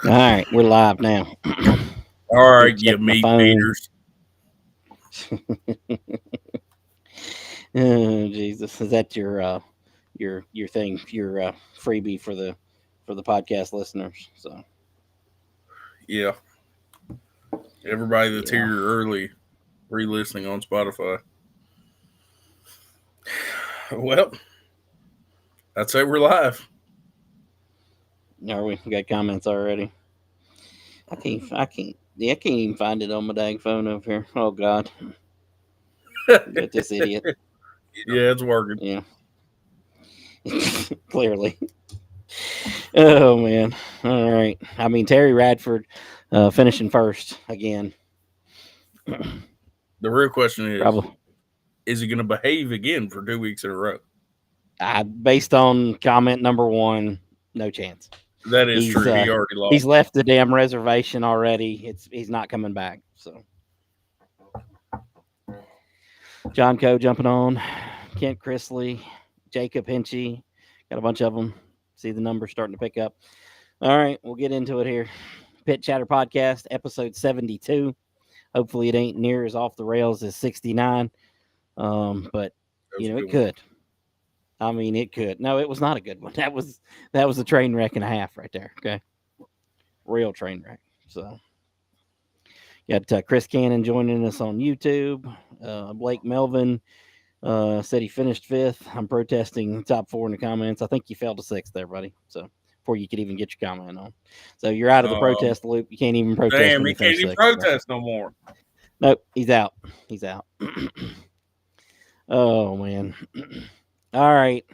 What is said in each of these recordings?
All right, we're live now. All Here, right, you check my meat phone. beaters. Oh, Jesus, is that your thing, your freebie for the podcast listeners? So Yeah, everybody that's yeah, here early re-listening on Spotify. Well, I'd say we're live. are we got comments already? Yeah, I can't even find it on my dang phone over here. Oh God, got this idiot. Yeah, it's working. Yeah, clearly. Oh man. All right. I mean Terry Radford finishing first again. The real question Probably. is he going to behave again for 2 weeks in a row? Based on comment number one, no chance. That is He's true. He uh already he's lost. left the damn reservation already. He's not coming back. So John Coe jumping on, Kent Chrisley, Jacob Hinchee, got a bunch of them. See the numbers starting to pick up. All right, we'll get into it here. Pit Chatter Podcast, episode 72. Hopefully, it ain't near as off the rails as 69. But That was a it good one. could. I mean, it could. No, it was not a good one. That was a train wreck and a half right there. Okay, real train wreck. So got Chris Cannon joining us on YouTube. Blake Melvin said he finished fifth. I'm protesting top four in the comments. I think you fell to sixth there, buddy. So before you could even get your comment on, so you're out of the Um, protest loop. You can't even protest Damn, when he you can't finish even sixth. So. protest no more. Nope, he's out. He's out. Oh man. All right.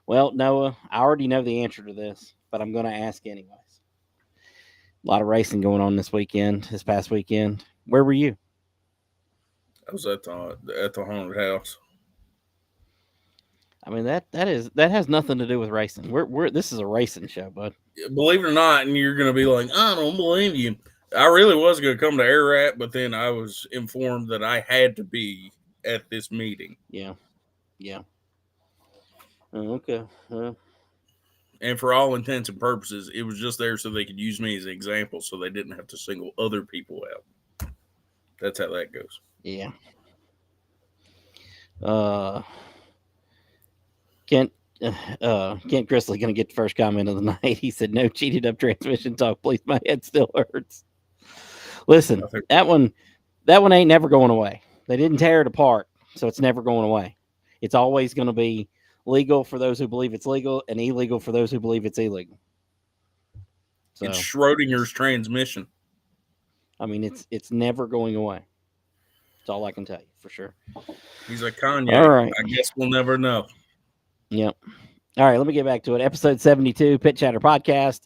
Well, Noah, I already know the answer to this, but I'm going to ask anyways. A lot of racing going on this past weekend. Where were you? I was at the haunted house. I mean that has nothing to do with racing. We're this is a racing show, bud. Believe it or not, and you're going to be like, I don't believe you. I really was going to come to Ararat, but then I was informed that I had to be at this meeting. Yeah, yeah. Okay. And for all intents and purposes, it was just there so they could use me as an example so they didn't have to single other people out. That's how that goes. Yeah. Uh, Kent. Kent Chrisley gonna get the first comment of the night. He said, "No cheated up transmission talk, please. My head still hurts." Listen, I think that one ain't never going away. They didn't tear it apart, so it's never going away. It's always going to be legal for those who believe it's legal and illegal for those who believe it's illegal. it's So, Schrodinger's transmission. I mean, it's never going away. That's all I can tell you for sure. He's like All Kanye. right. I guess we'll never know. Yep. All right, let me get back to it. Episode 72, Pit Chatter Podcast.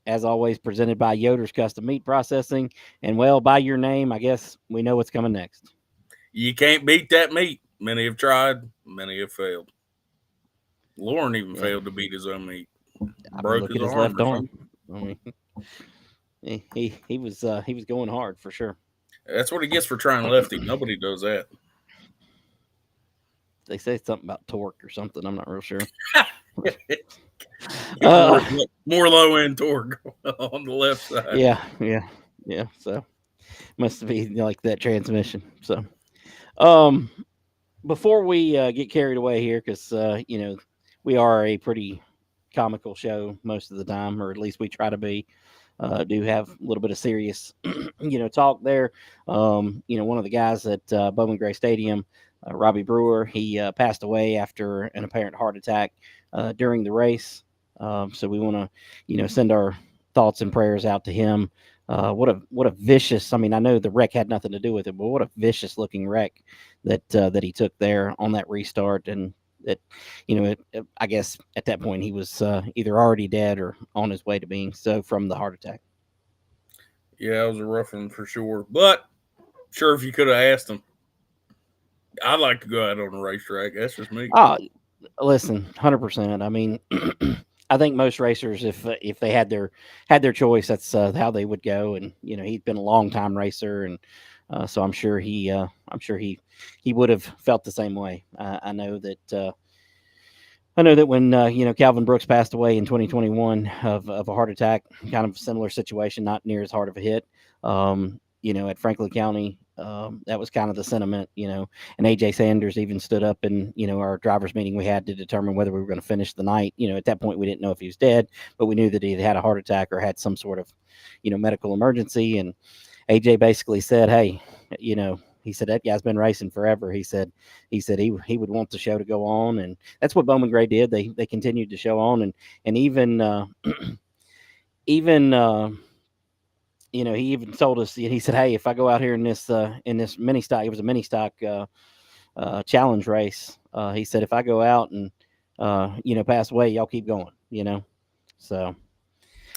As always, presented by Yoder's Custom Meat Processing. And, well, by your name, I guess we know what's coming next. You can't beat that meat. Many have tried, many have failed. Lauren even Yeah. failed to beat his own meat. I mean, Broke look his at his arm left or arm. something. I mean, he was going hard for sure. That's what he gets for trying lefty. Nobody does that. They say something about torque or something. I'm not real sure. Get more Uh, more low end torque on the left side. yeah. So must be like that transmission. So, um, before we get carried away here, because we are a pretty comical show most of the time, or at least we try to be. Do have a little bit of serious, talk there. One of the guys at Bowman Gray Stadium, Robbie Brewer, he passed away after an apparent heart attack during the race. So we want to, send our thoughts and prayers out to him. What a vicious! I mean, I know the wreck had nothing to do with it, but what a vicious looking wreck that he took there on that restart, and that I guess at that point he was either already dead or on his way to being so from the heart attack. Yeah, it was a rough one for sure. But sure, if you could have asked him, I'd like to go out on a racetrack. That's just me. Oh, listen, 100%. I mean, I think most racers, if they had their choice, that's how they would go. And he'd been a long time racer, and so I'm sure he would have felt the same way. I know that I know that when Calvin Brooks passed away in 2021 of a heart attack, kind of similar situation, not near as hard of a hit. At Franklin County, that was kind of the sentiment. And AJ Sanders even stood up in our drivers meeting we had to determine whether we were going to finish the night. At that point we didn't know if he was dead, but we knew that he had a heart attack or had some sort of medical emergency. And AJ basically said, "Hey, he said that guy's been racing forever." He said he would want the show to go on, and that's what Bowman Gray did. They continued to show on, and even even he even told us. He said, "Hey, if I go out here in this mini stock, it was a mini stock challenge race. He said if I go out and pass away, y'all keep going. So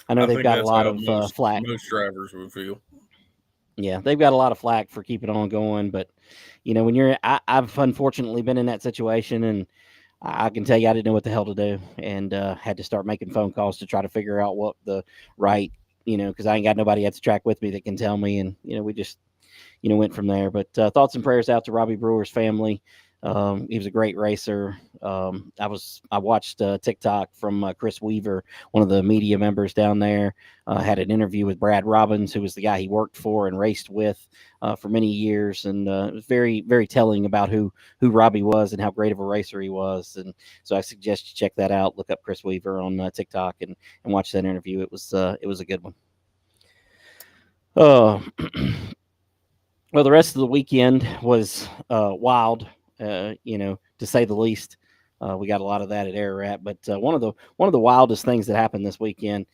I know I they've think got a that's lot how of most flack. most drivers would feel. Yeah, they've got a lot of flack for keeping on going, but when I've unfortunately been in that situation, and I can tell you I didn't know what the hell to do, and had to start making phone calls to try to figure out what the right, because I ain't got nobody at the track with me that can tell me, and we just went from there. But thoughts and prayers out to Robbie Brewer's family. He was a great racer. I watched TikTok from Chris Weaver, one of the media members down there. Had an interview with Brad Robbins, who was the guy he worked for and raced with for many years, and it was very, very telling about who Robbie was and how great of a racer he was. And so I suggest you check that out. Look up Chris Weaver on TikTok and watch that interview. It was a good one. Uh, Well, the rest of the weekend was wild, to say the least. We got a lot of that at Ararat, but one of the wildest things that happened this weekend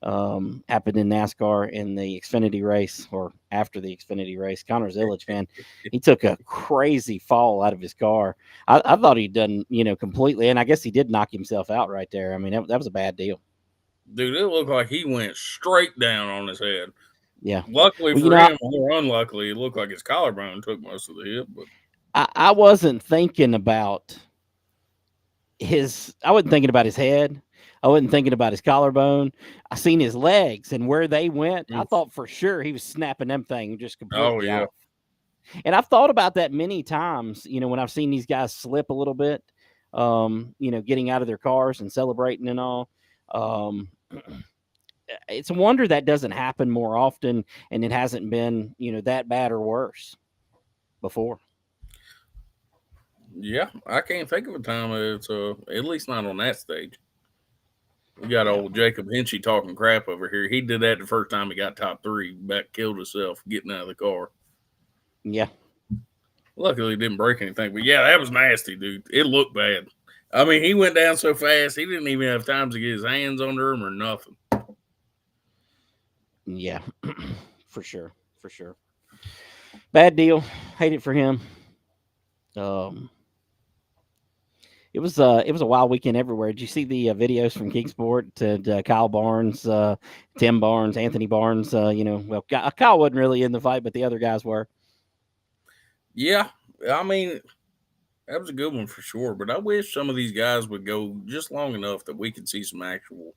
happened in NASCAR in the Xfinity race, or after the Xfinity race. Connor Zillage, man, he took a crazy fall out of his car. I thought he'd done, completely, and I guess he did knock himself out right there. I mean, that was a bad deal. Dude, it looked like he went straight down on his head. Yeah. Luckily Well, for him, or unluckily, it looked like his collarbone took most of the hit. But I wasn't thinking about I wasn't thinking about his head. I wasn't thinking about his collarbone. I seen his legs and where they went. I oof. thought for sure he was snapping them thing just Oh completely yeah, off. And I've thought about that many times, when I've seen these guys slip a little bit, getting out of their cars and celebrating and all. Um, it's a wonder that doesn't happen more often, and it hasn't been, that bad or worse before. yeah. I can't think of a time it's at least not on that stage. We got Yeah. old Jacob Hinchee talking crap over here. He did that the first time he got top three. Back killed himself getting out of the car. Yeah. Luckily, he didn't break anything. But yeah, that was nasty, dude. It looked bad. I mean, he went down so fast he didn't even have time to get his hands under him or nothing. Yeah. For sure. For sure. Bad deal. Hate it for him. Um, it was a wild weekend everywhere. Did you see the videos from Kingsport to Kyle Barnes, Tim Barnes, Anthony Barnes? Well, Kyle wasn't really in the fight, but the other guys were. Yeah, I mean, that was a good one for sure. But I wish some of these guys would go just long enough that we could see some actual,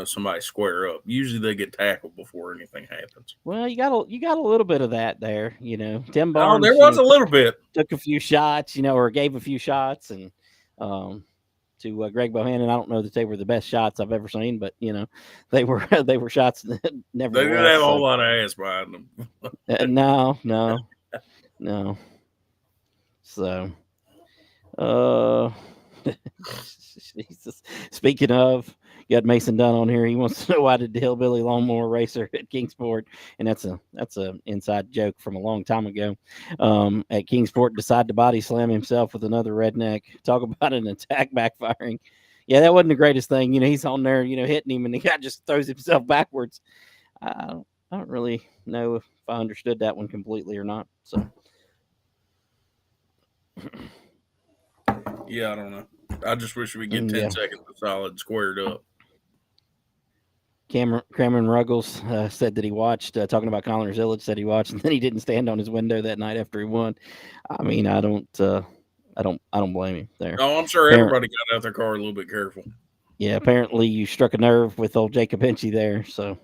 somebody square up. Usually they get tackled before anything happens. Well, you got a little bit of that there. Tim Oh, there Barnes, was a took little bit. took a few shots, or gave a few shots, and um, to Greg Bohannon. I don't know that they were the best shots I've ever seen, but they were they were shots They didn't nevertheless. have a whole So lot of ass behind them. no, no, no. So Uh, Jesus. Speaking of, got Mason Dunn on here. He wants to know why did the hillbilly lawnmower racer at Kingsport, and that's a inside joke from a long time ago. At Kingsport, decide to body slam himself with another redneck. Talk about an attack backfiring. Yeah, that wasn't the greatest thing. He's on there, hitting him, and the guy just throws himself backwards. I don't really know if I understood that one completely or not. So Yeah, I don't know. I just wish we get 10 yeah. seconds of solid squared up. Cameron Ruggles said that he watched, talking about Connor Zillage, said he watched, and then he didn't stand on his window that night after he won. I mean, I don't blame him there. Oh, I'm sure Apparent, everybody got out their car a little bit careful. yeah, apparently you struck a nerve with old Jacob Hinchee there. So,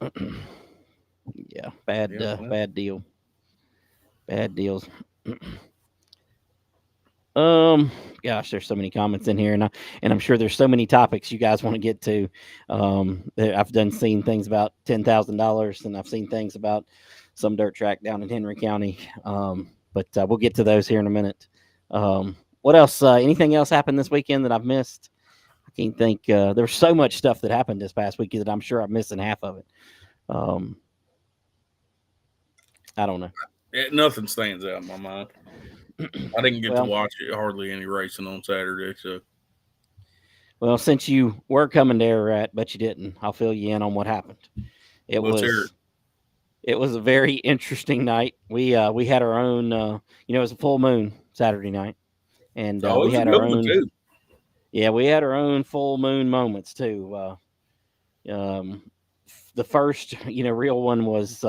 yeah, Yeah, well, bad deal, bad deals. Um, Gosh, there's so many comments in here, and I'm sure there's so many topics you guys want to get to. I've done seen things about $10,000, and I've seen things about some dirt track down in Henry County. But we'll get to those here in a minute. What else? Anything else happened this weekend that I've missed? I can't think. There's so much stuff that happened this past weekend that I'm sure I'm missing half of it. Um, I don't know. Nothing stands out in my mind. I didn't get to Well, watch it, hardly any racing on Saturday, so well, since you were coming to Ararat, but you didn't, I'll fill you in on what happened. It let's hear it. was it was a very interesting night. We had our own. It was a full moon Saturday night, and Oh, it we was a had good our one own. too. Yeah, we had our own full moon moments too. Um, the first, real one was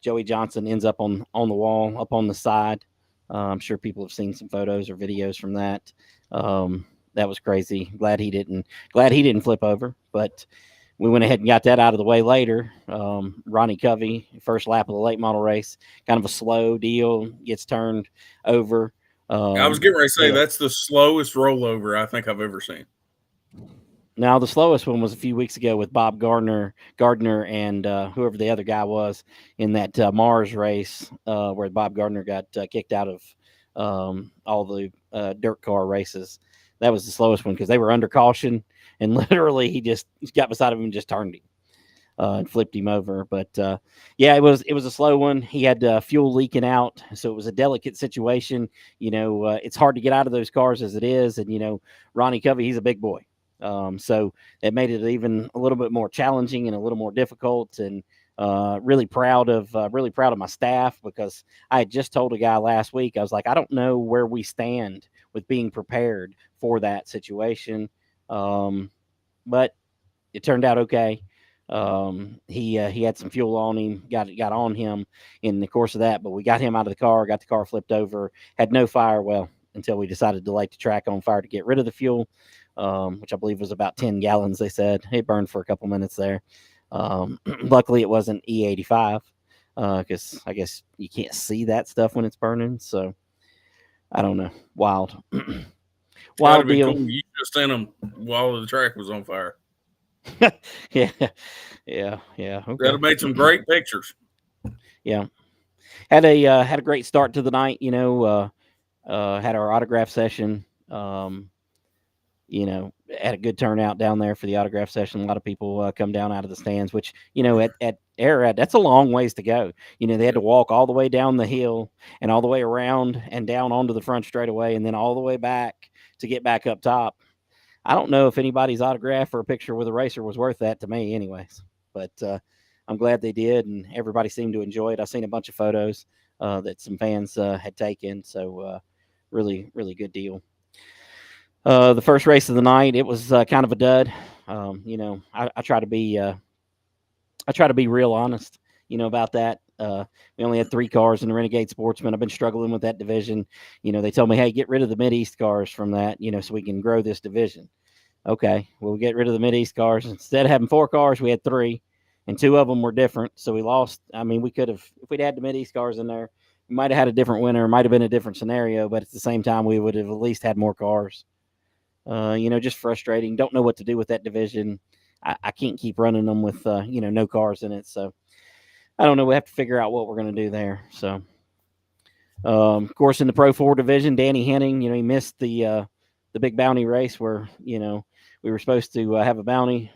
Joey Johnson ends up on the wall up on the side. I'm sure people have seen some photos or videos from that. That was crazy. Glad he didn't flip over, but we went ahead and got that out of the way later. Ronnie Covey, first lap of the late model race, kind of a slow deal, gets turned over. I was getting ready to say Yeah. that's the slowest rollover I think I've ever seen. Now the slowest one was a few weeks ago with Bob Gardner, and whoever the other guy was in that Mars race, where Bob Gardner got kicked out of all the dirt car races. That was the slowest one because they were under caution, and literally he just got beside him and just turned him. And flipped him over. But yeah, it was a slow one. He had fuel leaking out, so it was a delicate situation. It's hard to get out of those cars as it is, and Ronnie Covey, he's a big boy. So it made it even a little bit more challenging and a little more difficult. And really proud of my staff because I had just told a guy last week. I was like, I don't know where we stand with being prepared for that situation, but it turned out okay. He had some fuel on him, got on him in the course of that, but we got him out of the car, got the car flipped over, had no fire. Well, until we decided to light the track on fire to get rid of the fuel, which I believe was about 10 gallons. They said it burned for a couple minutes there. Luckily, it wasn't E85 because I guess you can't see that stuff when it's burning. So I don't know. Wild, That'd have wild been deal. cool. You just sent them while the track was on fire. Yeah, yeah. That'd Okay. have made some great pictures. Yeah. Had a great start to the night. Had our autograph session. Had a good turnout down there for the autograph session. A lot of people come down out of the stands, which at Ararat, that's a long ways to go. They had Yeah. to walk all the way down the hill and all the way around and down onto the front straightaway, and then all the way back to get back up top. I don't know if anybody's autograph or a picture with a racer was worth that to me, anyways. But I'm glad they did, and everybody seemed to enjoy it. I've seen a bunch of photos that some fans had taken, so really, really good deal. The first race of the night, it was kind of a dud. I try to be real honest, about that. We only had 3 cars in the Renegade Sportsman. I've been struggling with that division. They told me, hey, get rid of the Mid East cars from that, so we can grow this division. Okay, well, we get rid of the Mid East cars. Instead of having 4 cars, we had 3, and 2 of them were different. So we lost. I mean, we could have, if we'd had the Mid East cars in there, we might have had a different winner. Might have been a different scenario, but at the same time, we would have at least had more cars. Just frustrating. Don't know what to do with that division. I can't keep running them with, no cars in it. So I don't know. We have to figure out what we're going to do there. So, of course, in the Pro 4 division, Danny Henning, he missed the big bounty race where, we were supposed to have a bounty.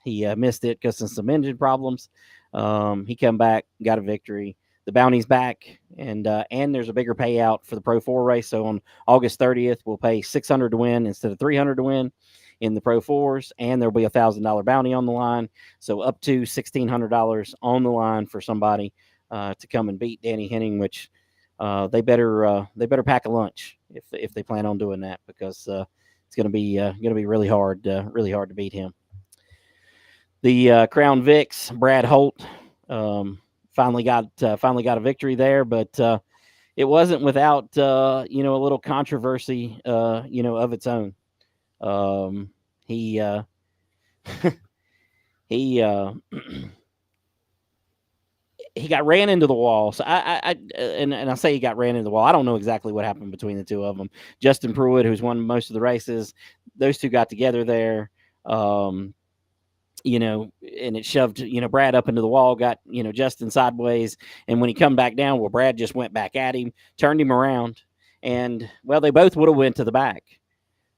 He missed it because of some engine problems. He come back, got a victory. The bounty's back, and there's a bigger payout for the Pro 4 race. So on August 30th, we'll pay 600 to win instead of 300 to win in the Pro 4s, and there'll be $1,000 bounty on the line. So up to $1,600 on the line for somebody to come and beat Danny Henning, which they better pack a lunch if they plan on doing that because it's gonna be really hard to beat him. The Crown Vics, Brad Holt, finally got a victory there, but it wasn't without a little controversy of its own. Um, he he he got ran into the wall. So and I say he got ran into the wall. I don't know exactly what happened between the two of them. Justin Pruitt, who's won most of the races, those two got together there. Um, and it shoved, Brad up into the wall, got, Justin sideways. And when he come back down, well, Brad just went back at him, turned him around. And, well, they both would have went to the back.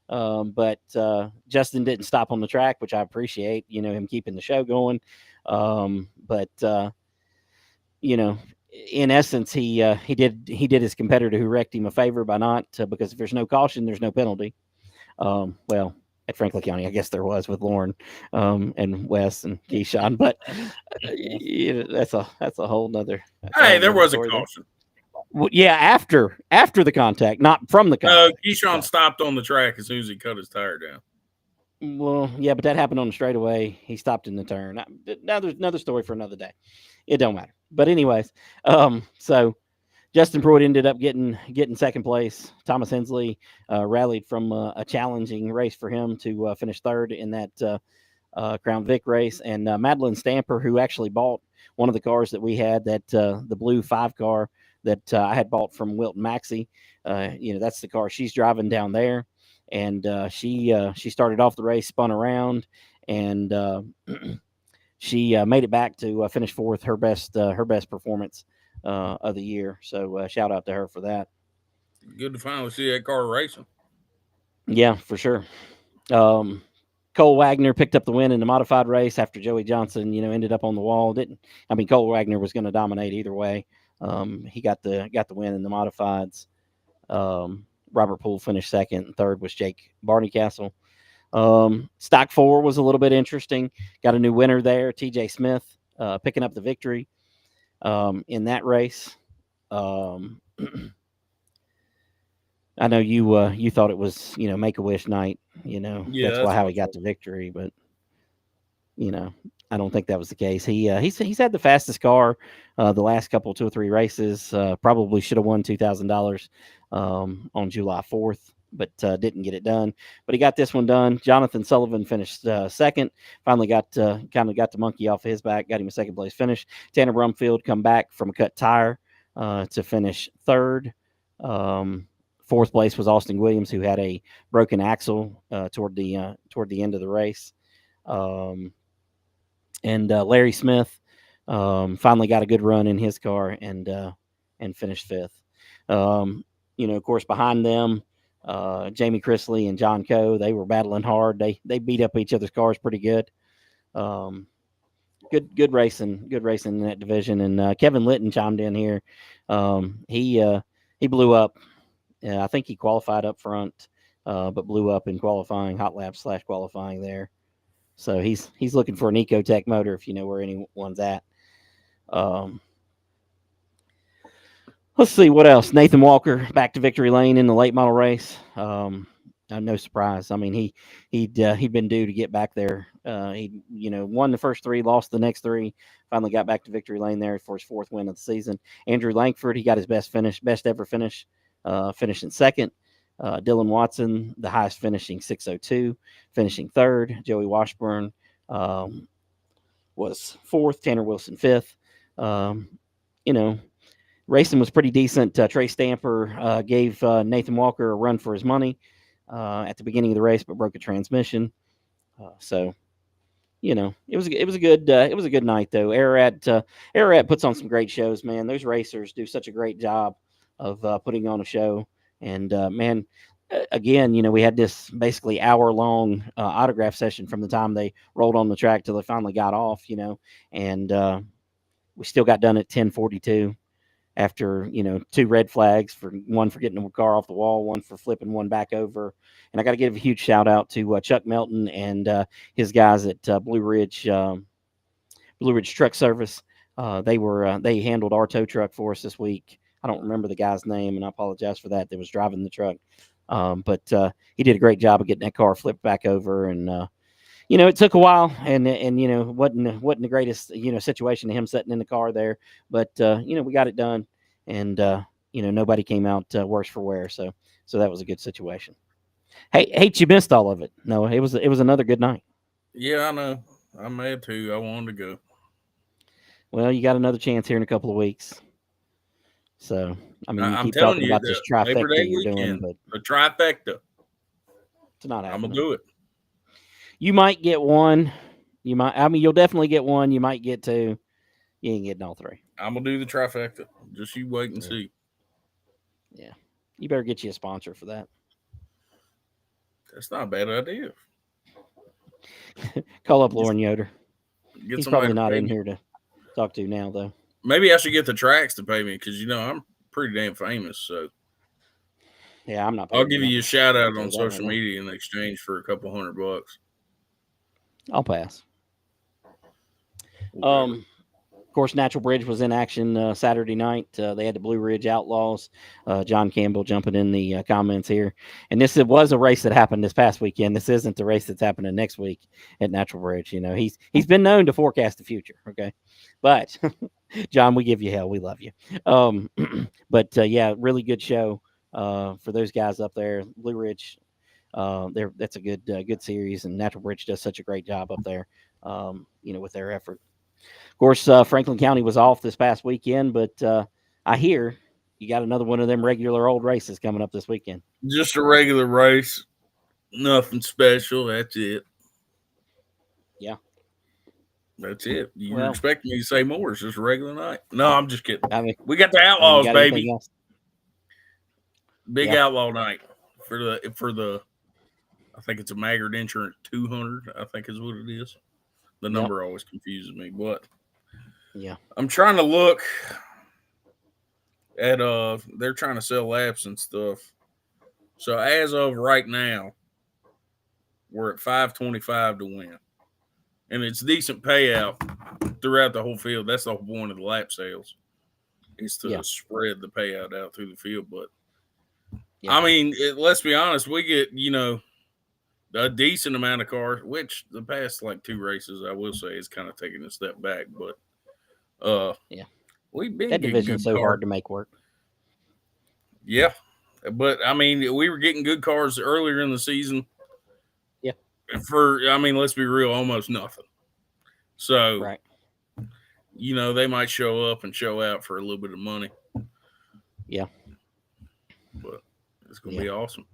But Justin didn't stop on the track, which I appreciate, him keeping the show going. But you know, in essence, he did his competitor who wrecked him a favor by not, because if there's no caution, there's no penalty. Well, at Franklin County, I guess there was with Lauren, and Wes and Keyshawn, but that's a Hey, whole there nother was a story there. caution. Well, yeah, after the contact, not from the No, contact. Keyshawn So, stopped on the track as soon as he cut his tire down. well, yeah, but that happened on the straightaway. He stopped in the turn. Now there's another story for another day. It don't matter. But anyways, so Justin Pruitt ended up getting second place. Thomas Hensley rallied from a challenging race for him to finish third in that Crown Vic race. And Madeline Stamper, who actually bought one of the cars that we had, that the blue 5 car that I had bought from Wilton Maxey. That's the car she's driving down there. And she started off the race, spun around, and she made it back to finish fourth, her best performance of the year. So shout out to her for that. Good to finally see that car racing. Yeah, for sure. Um, Cole Wagner picked up the win in the modified race after Joey Johnson, ended up on the wall. Didn't I mean Cole Wagner was going to dominate either way. He got the win in the modifieds. Robert Poole finished second, and third was Jake Barneycastle. Stock 4 was a little bit interesting. Got a new winner there, TJ Smith, picking up the victory in that race. Um, I know you thought it was Make a Wish night. Yeah, That's why that's how what he I got thought. the victory, but you know I don't think that was the case. He's had the fastest car the last couple 2 or 3 races. Probably should have won $2,000 on July 4th, but didn't get it done. But he got this one done. Jonathan Sullivan finished second. Finally got kind of got the monkey off his back. Got him a second place finish. Tanner Brumfield come back from a cut tire to finish third. Fourth place was Austin Williams, who had a broken axle toward the end of the race. Um, and Larry Smith finally got a good run in his car and finished fifth. Of course, behind them, Jamie Chrisley and John Coe, they were battling hard. They beat up each other's cars pretty good. Um, good racing in that division. And Kevin Litton chimed in here. He blew up. I think he qualified up front, but blew up in qualifying, hot lap / qualifying there. So he's looking for an Ecotech motor if you know where anyone's at. Um, let's see what else. Nathan Walker back to victory lane in the late model race. No surprise. I mean he'd been due to get back there. He won the first 3, lost the next 3. Finally got back to victory lane there for his 4th win of the season. Andrew Langford, he got his best ever finish, finishing second. Dylan Watson, the highest finishing 602, finishing third. Joey Washburn was fourth. Tanner Wilson fifth. Um, you know, Racing was pretty decent. Trey Stamper gave Nathan Walker a run for his money at the beginning of the race, but broke a transmission. So it was a good night though. Ararat puts on some great shows, man. Those racers do such a great job of putting on a show. And man, again, we had this basically hour-long autograph session from the time they rolled on the track till they finally got off. And we still got done at 10:42 after 2 red flags, for one for getting the car off the wall, one for flipping one back over. And I got to give a huge shout out to Chuck Melton and his guys at Blue Ridge Truck Service. They handled our tow truck for us this week. I don't remember the guy's name, and I apologize for that. That was driving the truck, but he did a great job of getting that car flipped back over. And it took a while, and wasn't the greatest situation to him sitting in the car there, but we got it done, and nobody came out worse for wear. So that was a good situation. Hey, hate you missed all of it. No, it was another good night. Yeah, I know. I'm mad too. I wanted to go. Well, you got another chance here in a couple of weeks. So, I mean, you I'm keep telling talking you, about the this Labor trifecta Day you're doing, weekend, but the trifecta. it's not I'm gonna happening. do it. You might get one. You might. I mean, you'll definitely get one. You might get two. You ain't getting all three. I'm gonna do the trifecta. Just you wait and Yeah. see. Yeah. You better get you a sponsor for that. That's not a bad idea. Call up Get, Lauren Yoder. get He's somebody probably to not pay in me. here to talk to now, though. Maybe I should get the tracks to pay me because I'm pretty damn famous. So Yeah, I'm not I'll paying you give you a nothing. shout I'll out tell on you that right social now. media in exchange for a couple $100. I'll pass. Whatever. Of course, Natural Bridge was in action Saturday night. They had the Blue Ridge Outlaws. John Campbell jumping in the comments here. And this was a race that happened this past weekend. This isn't the race that's happening next week at Natural Bridge. You know, he's been known to forecast the future. Okay, but John, we give you hell. We love you. Um, but yeah, really good show for those guys up there. Blue Ridge. That's a good series, and Natural Bridge does such a great job up there. With their effort. Of course, Franklin County was off this past weekend, but I hear you got another one of them regular old races coming up this weekend. Just a regular race. Nothing special. That's it. Yeah. That's it. You were Well, expecting me to say more. It's just a regular night. No, I'm just kidding. I mean, We got the you Outlaws, got anything baby. else? Big Yeah. Outlaw night for the. I think it's a Maggard Insurance 200. I think is what it is. The Yep. number always confuses me, but Yeah. I'm trying to look at they're trying to sell laps and stuff. So as of right now, we're at 525 to win. And it's decent payout throughout the whole field. That's the whole point of the lap sales is Yeah. to spread the payout out through the field. But Yeah. I mean, let's be honest, we get a decent amount of cars, which the past like two races I will say is kind of taking a step back, but Yeah. we've been That getting division's good so cars. hard to make work. Yeah, but I mean, we were getting good cars earlier in the season Yeah. for I mean, let's be real, almost nothing. So Right. they might show up and show out for a little bit of money, Yeah. but it's gonna Yeah. be awesome.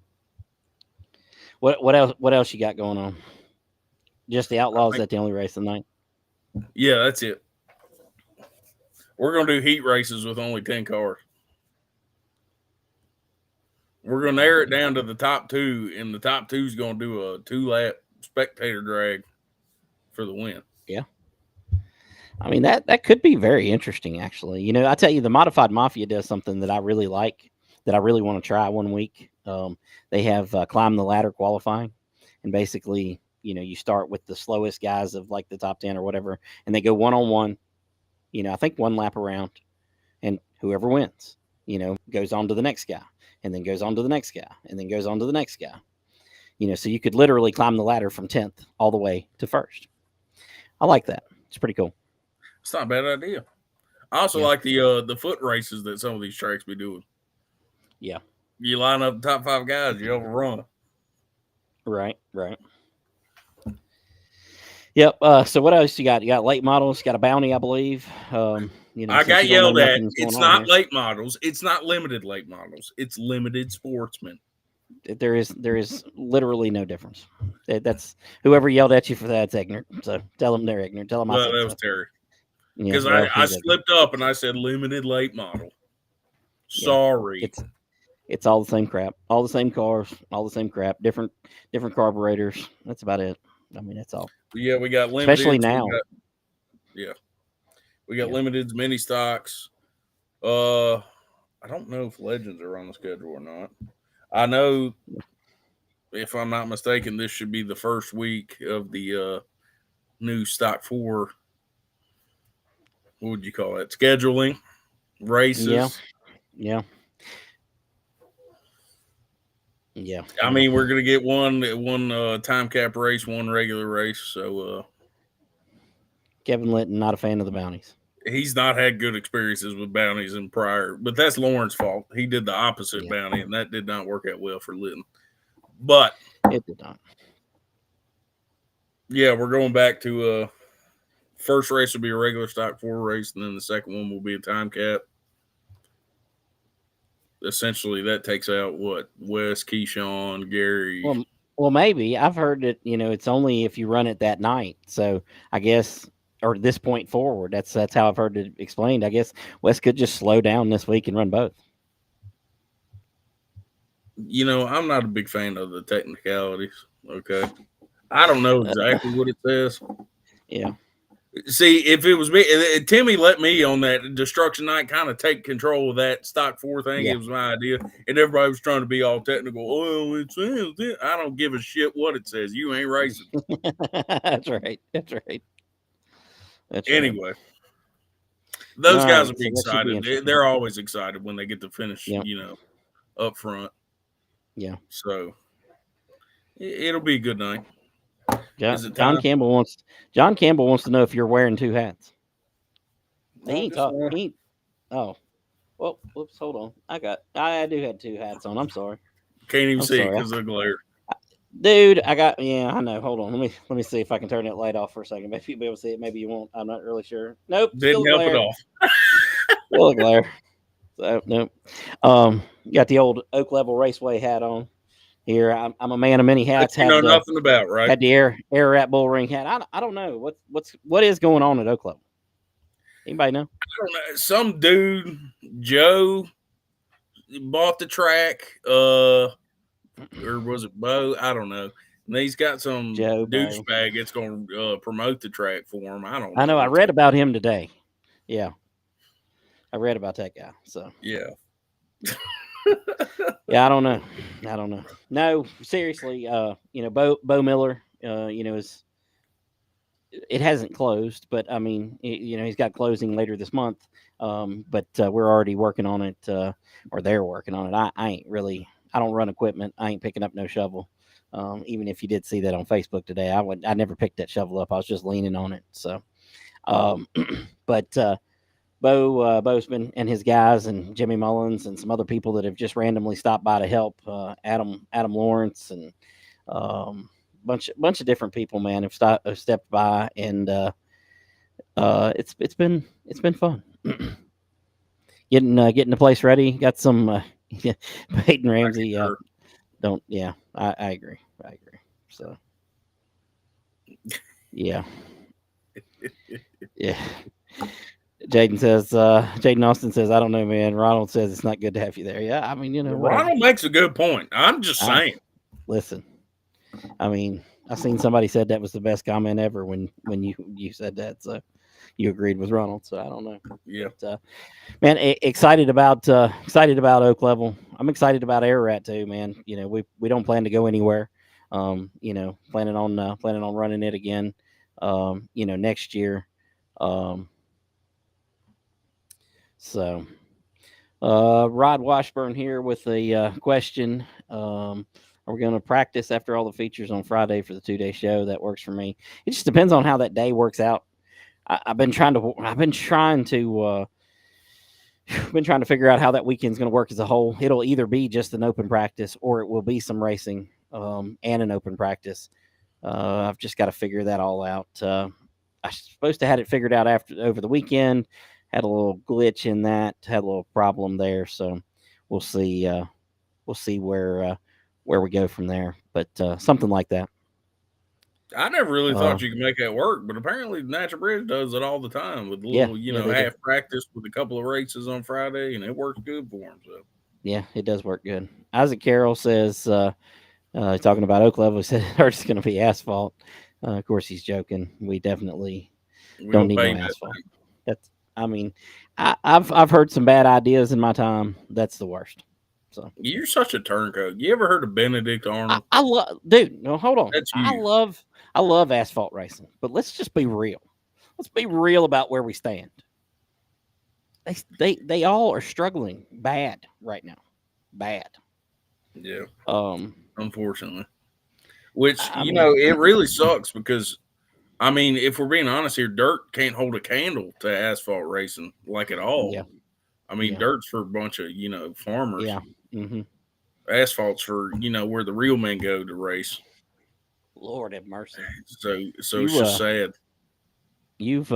What else? What else you got going on? Just the I Outlaws. think That the only race tonight? yeah, that's it. We're gonna do heat races with only 10 cars. We're gonna narrow it down to the top two, and the top two's gonna do a 2 lap spectator drag for the win. Yeah. I mean that could be very interesting, actually. I tell you, the Modified Mafia does something that I really like, that I really want to try one week. They have climb the ladder qualifying, and basically, you start with the slowest guys of like the top 10 or whatever, and they go one on one. I think one lap around, and whoever wins, goes on to the next guy, and then goes on to the next guy, and then goes on to the next guy. So you could literally climb the ladder from 10th all the way to first. I like that. It's pretty cool. It's not a bad idea. I also Yeah. like the foot races that some of these tracks be doing. Yeah. You line up the top 5 guys, you overrun. Right. Right. Yep. So what else you got? You got late models. Got a bounty, I believe. I Since got you don't know yelled at. nothing's going It's on not here, late models. It's not limited late models. It's limited sportsmen. there is literally no difference. That's whoever yelled at you for that's ignorant. So tell them they're ignorant. Tell them I Well, said that was so. Terry. Yeah. Because Well, I he's ignorant. slipped up and I said limited late model. Yeah. Sorry. It's all the same crap. All the same cars. All the same crap. Different carburetors. That's about it. I mean, that's all. Yeah, we got Especially limiteds. now. Yeah, we got Yeah. limiteds, mini stocks. I don't know if legends are on the schedule or not. I know, if I'm not mistaken, this should be the first week of the new stock 4. What would you call it? Scheduling Yeah. races. Yeah. Yeah. I Well, mean, we're gonna get one time cap race, one regular race. So Kevin Litton, not a fan of the bounties. he's not had good experiences with bounties in prior, but that's Lauren's fault. He did the opposite Yeah. bounty, and that did not work out well for Litton. But It did not. yeah, we're going back to First race will be a regular stock 4 race, and then the second one will be a time cap. Essentially, that takes out what Wes, Keyshawn, Gary. Well, well, maybe I've heard that it's only if you run it that night. So I guess, or this point forward, that's how I've heard it explained. I guess Wes could just slow down this week and run both. I'm not a big fan of the technicalities. Okay, I don't know exactly what it says. Yeah, See, if it was me, Timmy let me on that destruction night kind of take control of that stock 4 thing. yeah, It was my idea, and everybody was trying to be all technical. Oh, it says this. I don't give a shit what it says. You ain't racing that's right. That's right. That's right. anyway. All Those guys right, will be so that should be excited. interesting. They're always excited when they get to finish. Yeah, Up front. yeah. So it'll be a good night. John, Is it John time? Campbell wants John Campbell wants to know if you're wearing two hats. He No, ain't just talk. one. He ain't, oh, well, whoops. Hold on. I do have two hats on. I'm sorry. Can't even I'm see it sorry. because of the glare. Dude, yeah, I know. Hold on. Let me see if I can turn that light off for a second. Maybe you'll be able to see it. Maybe you won't. I'm not really sure. Nope, still Didn't a help at glare. all. Still a glare. So nope. Got the old Oak Level Raceway hat on. Here, I'm a man of many That hats. you know nothing about, right? Had the air rat bull ring hat. I don't know what is going on at Oak Level. Anybody know? I don't know. Some dude, Joe, bought the track, or was it Bo? I don't know. And he's got some Joe Bo. douchebag that's going to promote the track for him. I don't I know know. I what's read going. about him today. Yeah, I read about that guy. So Yeah, yeah, I don't know. I don't know. No, seriously. Bo Miller. Is it hasn't closed, but I mean, he's got closing later this month. But we're already working on it, or they're working on it. I ain't really. I don't run equipment. I ain't picking up no shovel. Even if you did see that on Facebook today, I never picked that shovel up. I was just leaning on it. So, um, but Bo's been and his guys and Jimmy Mullins and some other people that have just randomly stopped by to help. Adam Lawrence and bunch of different people, man, have stepped by, and it's been fun. Getting the place ready. Got some Peyton I Ramsey. concur. Don't yeah, I agree. I agree. So yeah, yeah. Jaden Austin says, I don't know, man. Ronald says it's not good to have you there. Yeah, I mean, whatever. Ronald makes a good point. I'm just I saying. listen. I mean, I seen somebody said that was the best comment ever when you said that. So you agreed with Ronald. So I don't know. Yeah. But, man, excited about Oak Level. I'm excited about Ararat too, man. We don't plan to go anywhere. Planning on running it again. Next year. Um, so Rod Washburn here with a question. Are we going to practice after all the features on Friday for the 2-day show? That works for me. It just depends on how that day works out. I've been trying to figure out how that weekend's going to work as a whole. It'll either be just an open practice or it will be some racing and an open practice. I've just got to figure that all out. I was supposed to had it figured out over the weekend. Had a little glitch in that. Had a little problem there. So we'll see. We'll see where we go from there. But something like that. I never really Uh, thought you could make that work, but apparently Natural Bridge does it all the time with a yeah, little, yeah, they do. half practice with a couple of races on Friday, and it works good for them. So Yeah, it does work good. Isaac Carroll says, talking about Oak Level, he said it's going to be asphalt. Of course, he's joking. We definitely we don't gonna need pay no that. asphalt. I mean, I've heard some bad ideas in my time. That's the worst. So You're such a turncoat. You ever heard of Benedict Arnold? I love, dude. No, hold on. That's I you. love asphalt racing, but let's just be real. Let's be real about where we stand. They all are struggling bad right now. Bad. Yeah, Um, unfortunately. Which, I mean, it really sucks because, I mean, if we're being honest here, dirt can't hold a candle to asphalt racing like at all. yeah, I mean, yeah, dirt's for a bunch of, farmers. yeah. Mm-hmm. Asphalt's for, where the real men go to race. Lord have mercy. So it's You just sad. you've.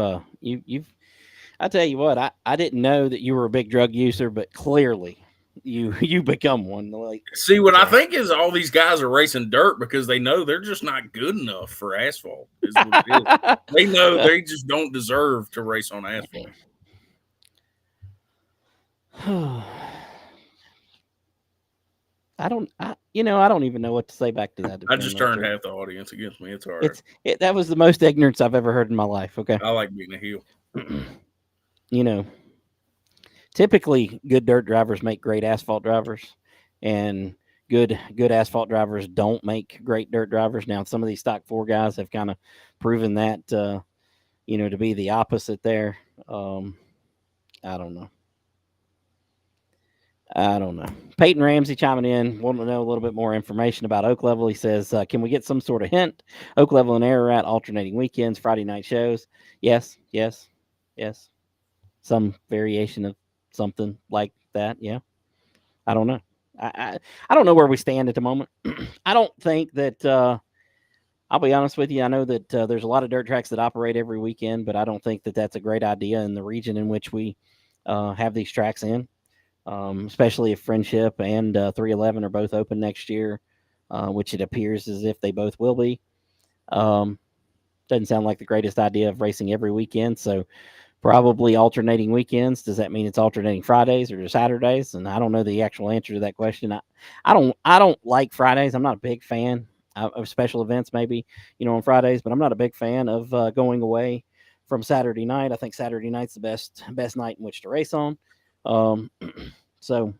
I tell you what, I didn't know that you were a big drug user, but clearly you become one. Like See, what I so. think is all these guys are racing dirt because they know they're just not good enough for asphalt. Is what it is. They know they just don't deserve to race on asphalt. I don't even know what to say back to that. To I be just honest with turned you, half the audience against me. It's all right. that was the most ignorance I've ever heard in my life. Okay, I like being a heel. you know, typically good dirt drivers make great asphalt drivers, and good asphalt drivers don't make great dirt drivers. Now, some of these stock four guys have kind of proven that to be the opposite there. Um, I don't know. I don't know. Peyton Ramsey chiming in, wanting to know a little bit more information about Oak Level. He says, "Can we get some sort of hint? Oak Level and Ararat alternating weekends, Friday night shows. Yes, yes, yes. Some variation of something like that. Yeah. I don't know. I don't know where we stand at the moment. I don't think that. I'll be honest with you. I know that there's a lot of dirt tracks that operate every weekend, but I don't think that that's a great idea in the region in which we have these tracks in. Especially if Friendship and 311 are both open next year, which it appears as if they both will be. Um, doesn't sound like the greatest idea of racing every weekend. So probably alternating weekends. Does that mean it's alternating Fridays or Saturdays? And I don't know the actual answer to that question. I don't like Fridays. I'm not a big fan of special events. Maybe on Fridays, but I'm not a big fan of going away from Saturday night. I think Saturday night's the best night in which to race on. Um, so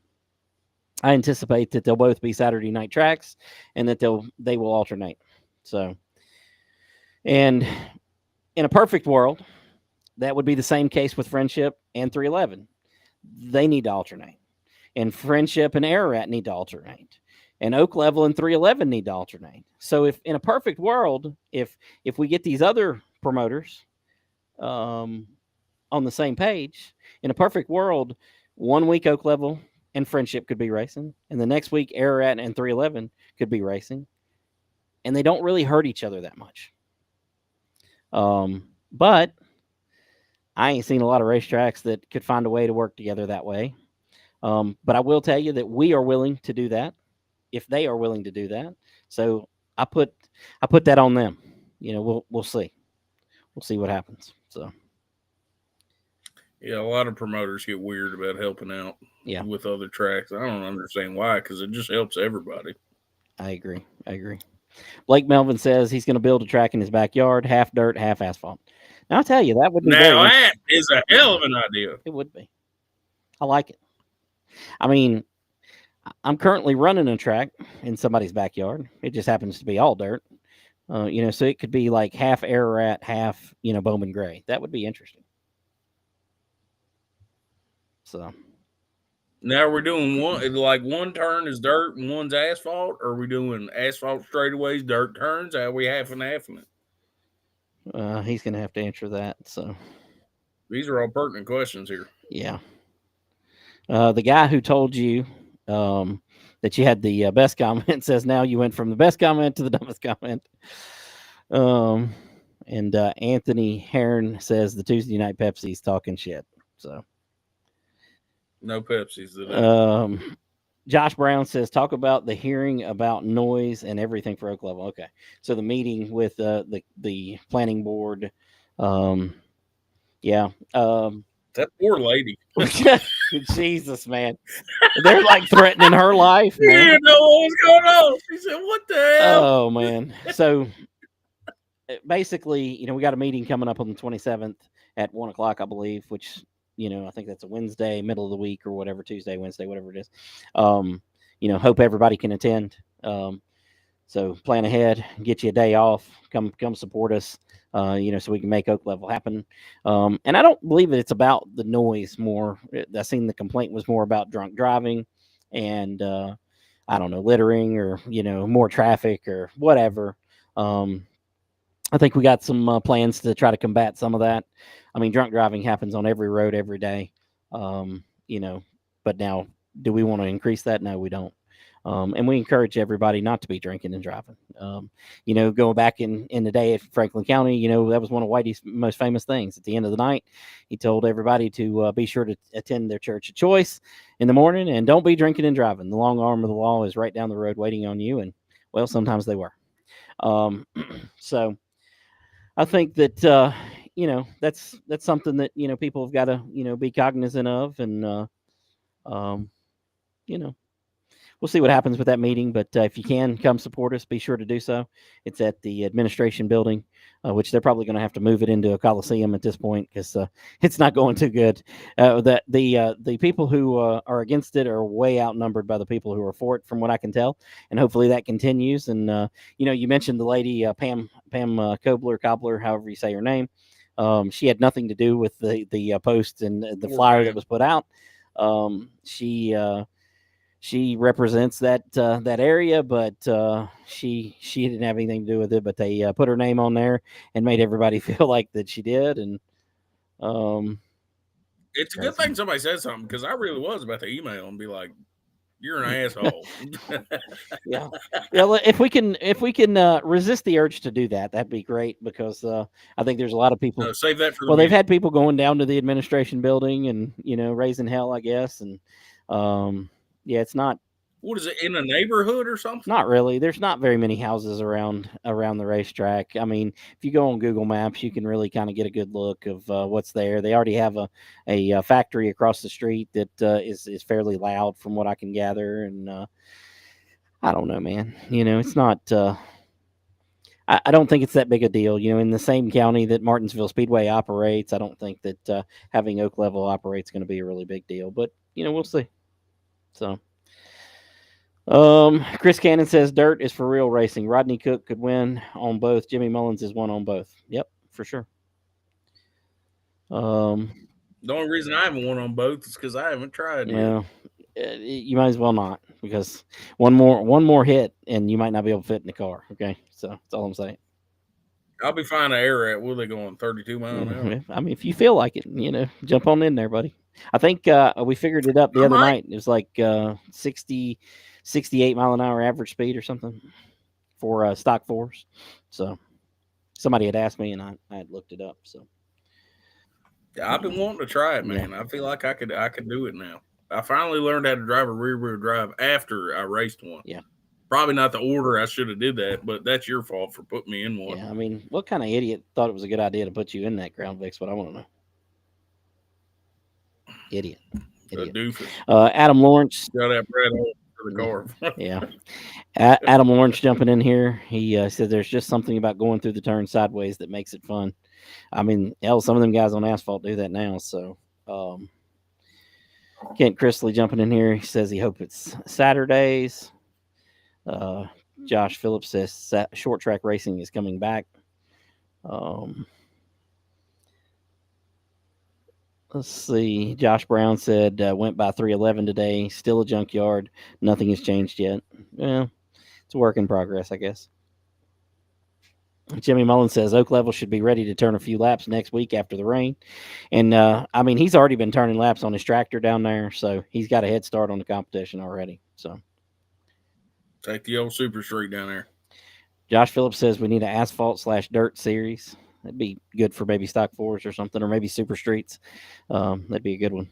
I anticipate that they'll both be Saturday night tracks, and that they will alternate. So, and in a perfect world, that would be the same case with Friendship and 311. They need to alternate, and Friendship and Ararat need to alternate, and Oak Level and 311 need to alternate. So, if in a perfect world, if we get these other promoters um, on the same page, in a perfect world, 1 week Oak Level and Friendship could be racing, and the next week Ararat and 311 could be racing, and they don't really hurt each other that much. But I ain't seen a lot of racetracks that could find a way to work together that way. But I will tell you that we are willing to do that if they are willing to do that. So I put I put that on them. We'll see. We'll see what happens. So Yeah, a lot of promoters get weird about helping out yeah, with other tracks. I don't understand why, because it just helps everybody. I agree. I agree. Blake Melvin says he's going to build a track in his backyard, half dirt, half asphalt. Now I'll tell you that would be very Now that interesting. is a hell of an idea. It would be. I like it. I mean, I'm currently running a track in somebody's backyard. It just happens to be all dirt. So it could be like half Ararat, half Bowman Gray. That would be interesting. So Now we're doing one turn is dirt and one's asphalt, or are we doing asphalt straightaways, dirt turns? How are we half and half in it? he's going to have to answer that. So These are all pertinent questions here. yeah, the guy who told you that you had the best comment says now you went from the best comment to the dumbest comment. Um, and Anthony Heron says the Tuesday night Pepsi's talking shit. So No Pepsis today. Josh Brown says talk about the hearing about noise and everything for Oak Level. Okay, so the meeting with the planning board. Um, yeah. That poor lady. Jesus, man, they're like threatening her life, You man. didn't know what was going on. She said, "What the hell?" Oh man. So basically, we got a meeting coming up on the 27th at 1 o'clock, I believe, which, I think that's a Wednesday, middle of the week or whatever, Tuesday, Wednesday, whatever it is. Hope everybody can attend. So plan ahead, get you a day off, come support us, so we can make Oak Level happen. And I don't believe that it's about the noise more. I seen the complaint was more about drunk driving and, I don't know, littering or, more traffic or whatever. I think we got some plans to try to combat some of that. I mean, drunk driving happens on every road every day, um, you know. But now, do we want to increase that? No, we don't. And we encourage everybody not to be drinking and driving. Going back in the day at Franklin County, that was one of Whitey's most famous things. At the end of the night, he told everybody to be sure to attend their church of choice in the morning and don't be drinking and driving. The long arm of the law is right down the road waiting on you. And well, sometimes they were. Um, so I think that that's something that people have got to be cognizant of, and um, you know we'll see what happens with that meeting. But if you can come support us, be sure to do so. It's at the administration building, which they're probably going to have to move it into a coliseum at this point because it's not going too good. That the people who are against it are way outnumbered by the people who are for it, from what I can tell, and hopefully that continues. And you mentioned the lady Pam Cobbler, however you say her name. She had nothing to do with the post and the Poor flyer that Pam. was put out. She represents that area, but she didn't have anything to do with it. But they put her name on there and made everybody feel like that she did, and um, It's a good crazy. thing somebody said something because I really was about to email and be like, "You're an asshole." Yeah, yeah. If we can resist the urge to do that, that'd be great because I think there's a lot of people. Save that for the Well, they've meeting. had people going down to the administration building and raising hell, I guess, and um, yeah, it's not. What is it in a neighborhood or something? Not really. There's not very many houses around the racetrack. I mean, if you go on Google Maps, you can really kind of get a good look of what's there. They already have a factory across the street that is fairly loud, from what I can gather. And I don't know, man. It's not. I don't think it's that big a deal. In the same county that Martinsville Speedway operates, I don't think that having Oak Level operates going to be a really big deal. But we'll see. So. Chris Cannon says dirt is for real racing. Rodney Cook could win on both. Jimmy Mullins is one on both. Yep, for sure. Um, The only reason I haven't won on both is because I haven't tried yet. well, you might as well not because one more hit and you might not be able to fit in the car. Okay, so that's all I'm saying. I'll be fine to air at. Will they going 32 mile an hour? I mean, if you feel like it, jump on in there, buddy. I think we figured it up the I other might. night. It was like 60, 68 mile an hour average speed or something for stock fours. So somebody had asked me, and I had looked it up. So I've been wanting to try it, yeah, man. I feel like I could do it now. I finally learned how to drive a rear wheel drive after I raced one. yeah, Probably not the order I should have did that, but that's your fault for putting me in one. yeah. I mean, what kind of idiot thought it was a good idea to put you in that ground Vix? What I want to know, idiot, A idiot. doofus. Adam Lawrence, Got that bread hole for the yeah, car. yeah. Adam Lawrence jumping in here. He said there's just something about going through the turn sideways that makes it fun. I mean, hell, some of them guys on asphalt do that now. So, Kent Chrisley jumping in here. He says he hopes it's Saturdays. Uh, Josh Phillips says short track racing is coming back. Um, let's see. Josh Brown said went by 311 today. Still a junkyard. Nothing has changed yet. Well, it's a work in progress, I guess. Jimmy Mullins says Oak Level should be ready to turn a few laps next week after the rain. And I mean, he's already been turning laps on his tractor down there, so he's got a head start on the competition already. So Take the old super street down there. Josh Phillips says we need an asphalt/dirt series. That'd be good for maybe stock fours or something, or maybe super streets. That'd be a good one.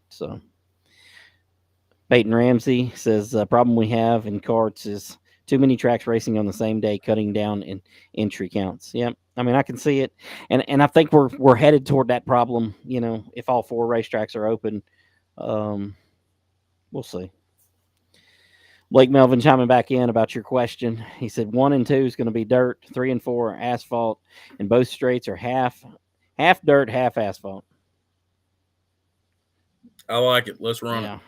So Peyton Ramsey says the problem we have in karts is too many tracks racing on the same day, cutting down in entry counts. Yep. I mean, I can see it, and I think we're headed toward that problem. If all four racetracks are open, um, we'll see. Blake Melvin chiming back in about your question. He said 1 and 2 is going to be dirt, 3 and 4 are asphalt, and both straights are half dirt, half asphalt. I like it. Let's run it. Yeah.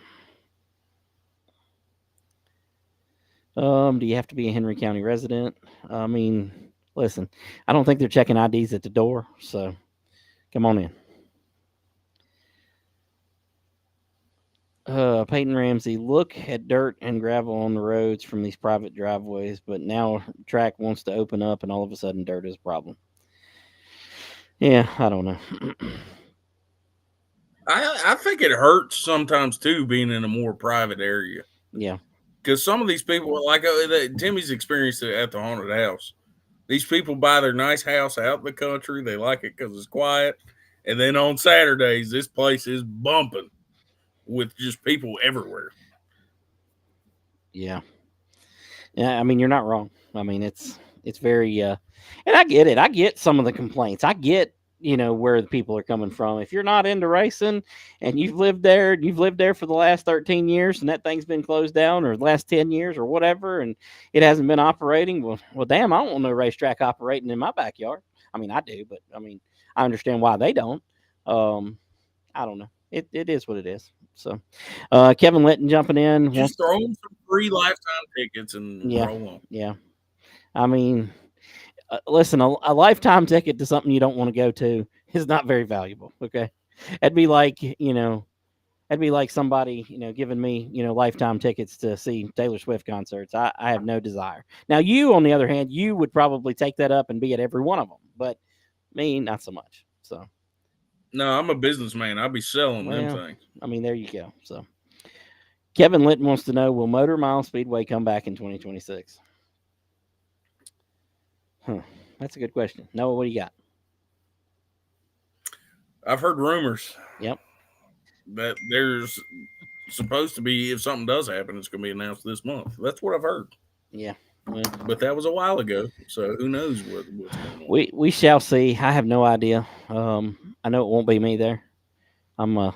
Do you have to be a Henry County resident? I mean, listen, I don't think they're checking IDs at the door, so come on in. Peyton Ramsey, look at dirt and gravel on the roads from these private driveways, but now track wants to open up, and all of a sudden, dirt is a problem. Yeah, I don't know. I think it hurts sometimes too being in a more private area Yeah, Because some of these people, like Timmy's experienced it at the haunted house. These people buy their nice house out in the country. They like it because it's quiet. And then on Saturdays, this place is bumping with just people everywhere. Yeah. Yeah, I mean you're not wrong. I mean it's very and I get it. I get some of the complaints. I get, where the people are coming from. If you're not into racing and you've lived there for the last 13 years and that thing's been closed down or the last 10 years or whatever and it hasn't been operating, well damn, I don't want no racetrack operating in my backyard. I mean, I do, but I mean, I understand why they don't. Um I don't know. It is what it is. So, Kevin Litton jumping in Just wants, throw them some free lifetime tickets and yeah, roll on. yeah. I mean, listen, a lifetime ticket to something you don't want to go to is not very valuable. Okay, it'd be like it'd be like somebody giving me lifetime tickets to see Taylor Swift concerts. I have no desire. Now, you on the other hand, you would probably take that up and be at every one of them, but me, not so much. So, No, I'm a businessman. I'll be selling them well, things. I mean, there you go. So, Kevin Litton wants to know: will Motor Mile Speedway come back in 2026? Huh. That's a good question. Noah, what do you got? I've heard rumors Yep. that there's supposed to be, if something does happen, it's going to be announced this month. That's what I've heard. Yeah. Well, But that was a while ago, so who knows what's going on. we shall see. I have no idea. I know it won't be me there. I'm uh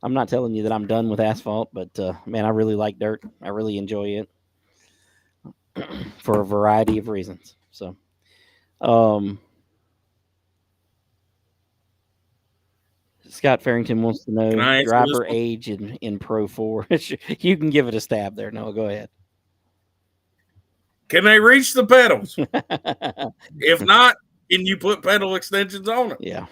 I'm not telling you that I'm done with asphalt, but man, I really like dirt. I really enjoy it for a variety of reasons. So, um, Scott Farrington wants to Can know I answer this driver one? age in Pro 4. You can give it a stab there. No, go ahead. Can they reach the pedals? If not, can you put pedal extensions on it? Yeah.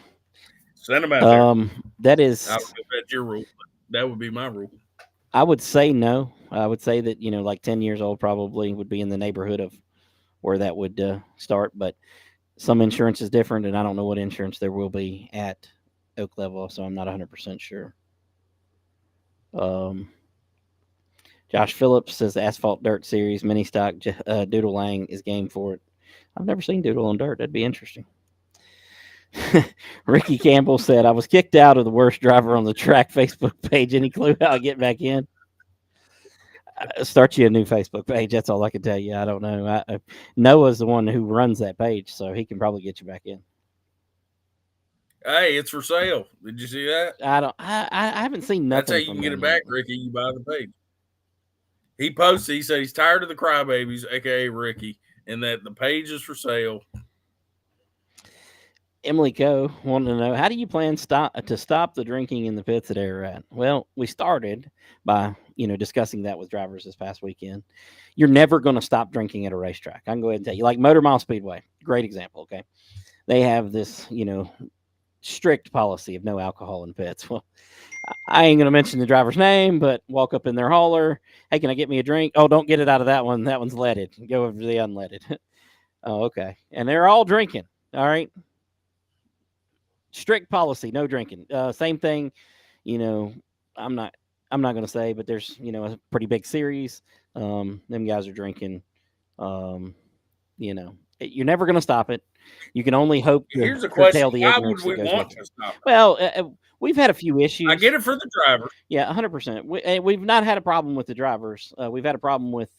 Send them out there. That I don't is, know if that's your rule. That would be my rule. I would say no. I would say that, like 10 years old probably would be in the neighborhood of where that would start. But some insurance is different, and I don't know what insurance there will be at Oak Level, so I'm not 100% sure. Um, Josh Phillips says Asphalt Dirt Series mini stock Doodle Lang is game for it. I've never seen Doodle on dirt. That'd be interesting. Ricky Campbell said, I was kicked out of the worst driver on the track Facebook page. Any clue how I get back in? Start you a new Facebook page. That's all I can tell you. I don't know. Noah's the one who runs that page, so he can probably get you back in. Hey, it's for sale. Did you see that? I don't. I haven't seen That's how nothing you from can get them it yet. back, Ricky. You buy the page. He posted, he said he's tired of the crybabies, aka Ricky, and that the page is for sale. Emily Coe wanted to know, how do you plan to stop the drinking in the pits at Ararat? Well, we started by discussing that with drivers this past weekend. You're never going to stop drinking at a racetrack. I can go ahead and tell you, like Motor Mile Speedway, great example. Okay, they have this strict policy of no alcohol in pits. Well, I ain't going to mention the driver's name, but walk up in their hauler. Hey, can I get me a drink? Oh, don't get it out of that one. That one's leaded. Go over to the unleaded. Oh, okay. And they're all drinking. All right. Strict policy, no drinking. Same thing, you know. I'm not. I'm not going to say, but there's a pretty big series. Them guys are drinking. Um, you're never going to stop it. You can only hope to Here's a question: curtail the why would ignorance that we goes with want it. to stop it? Well, we've had a few I issues. get it for the driver. Yeah, 100%. We've not had a problem with the drivers. We've had a problem with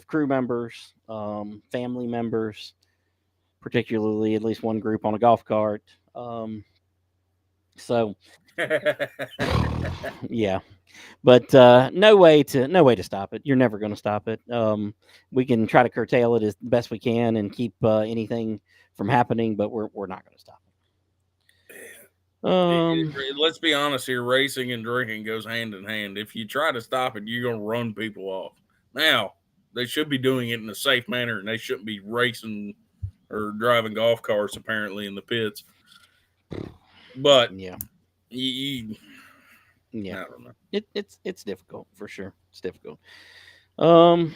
crew members, family members, particularly at least one group on a golf cart. So yeah, but no way to stop it. You're never going to stop it. We can try to curtail it as best we can and keep anything from happening, but we're not going to stop it. Let's be honest here: racing and drinking goes hand in hand. If you try to stop it, you're gonna run people off. Now, they should be doing it in a safe manner, and they shouldn't be racing or driving golf carts apparently in the pits. But Yeah, you, yeah. I don't know. It's difficult for sure. It's difficult. Um,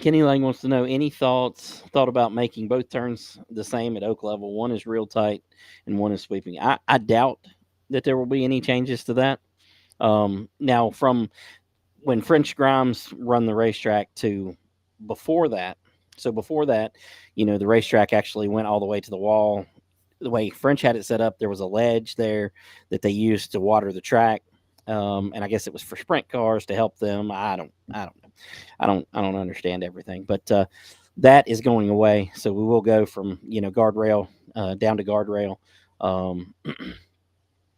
Kenny Lang wants to know, any thought about making both turns the same at Oak Level. One is real tight and one is sweeping. I doubt that there will be any changes to that. Now, from when French Grimes run the racetrack to before that. So before that, the racetrack actually went all the way to the wall. The way French had it set up, there was a ledge there that they used to water the track, and I guess it was for sprint cars to help them. I don't know. I don't understand everything, but that is going away. So we will go from guardrail down to guardrail. Um,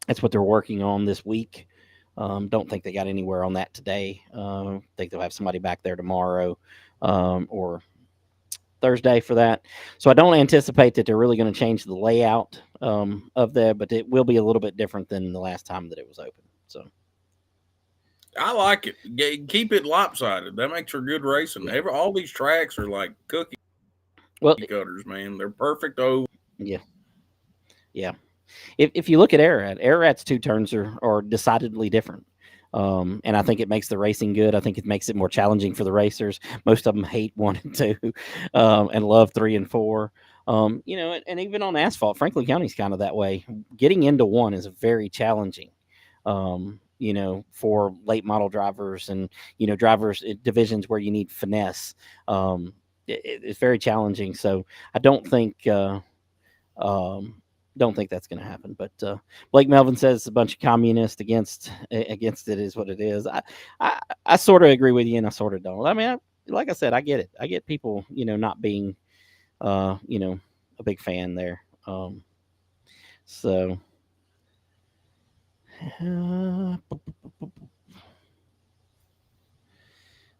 that's what they're working on this week. Don't think they got anywhere on that today. Think they'll have somebody back there tomorrow or Thursday for that. So I don't anticipate that they're really going to change the layout of that, but it will be a little bit different than the last time that it was open. So I like it. Keep it lopsided. That makes for good racing. yeah, All these tracks are like cookie well, cutters, man. They're perfect over. yeah, yeah. If you look at Ararat's two turns are decidedly different. And I think it makes the racing good. I think it makes it more challenging for the racers. Most of them hate 1 and 2 and love 3 and 4. And even on asphalt, Franklin County's kind of that way. Getting into one is very challenging, for late model drivers and, drivers divisions where you need finesse. It's very challenging. So I um, don't think that's going to happen. But Blake Melvin says a bunch of communists against it is what it is. I sort of agree with you, and I sort of don't. I mean, like I said, I get it. I get people, not being, a big fan there. So.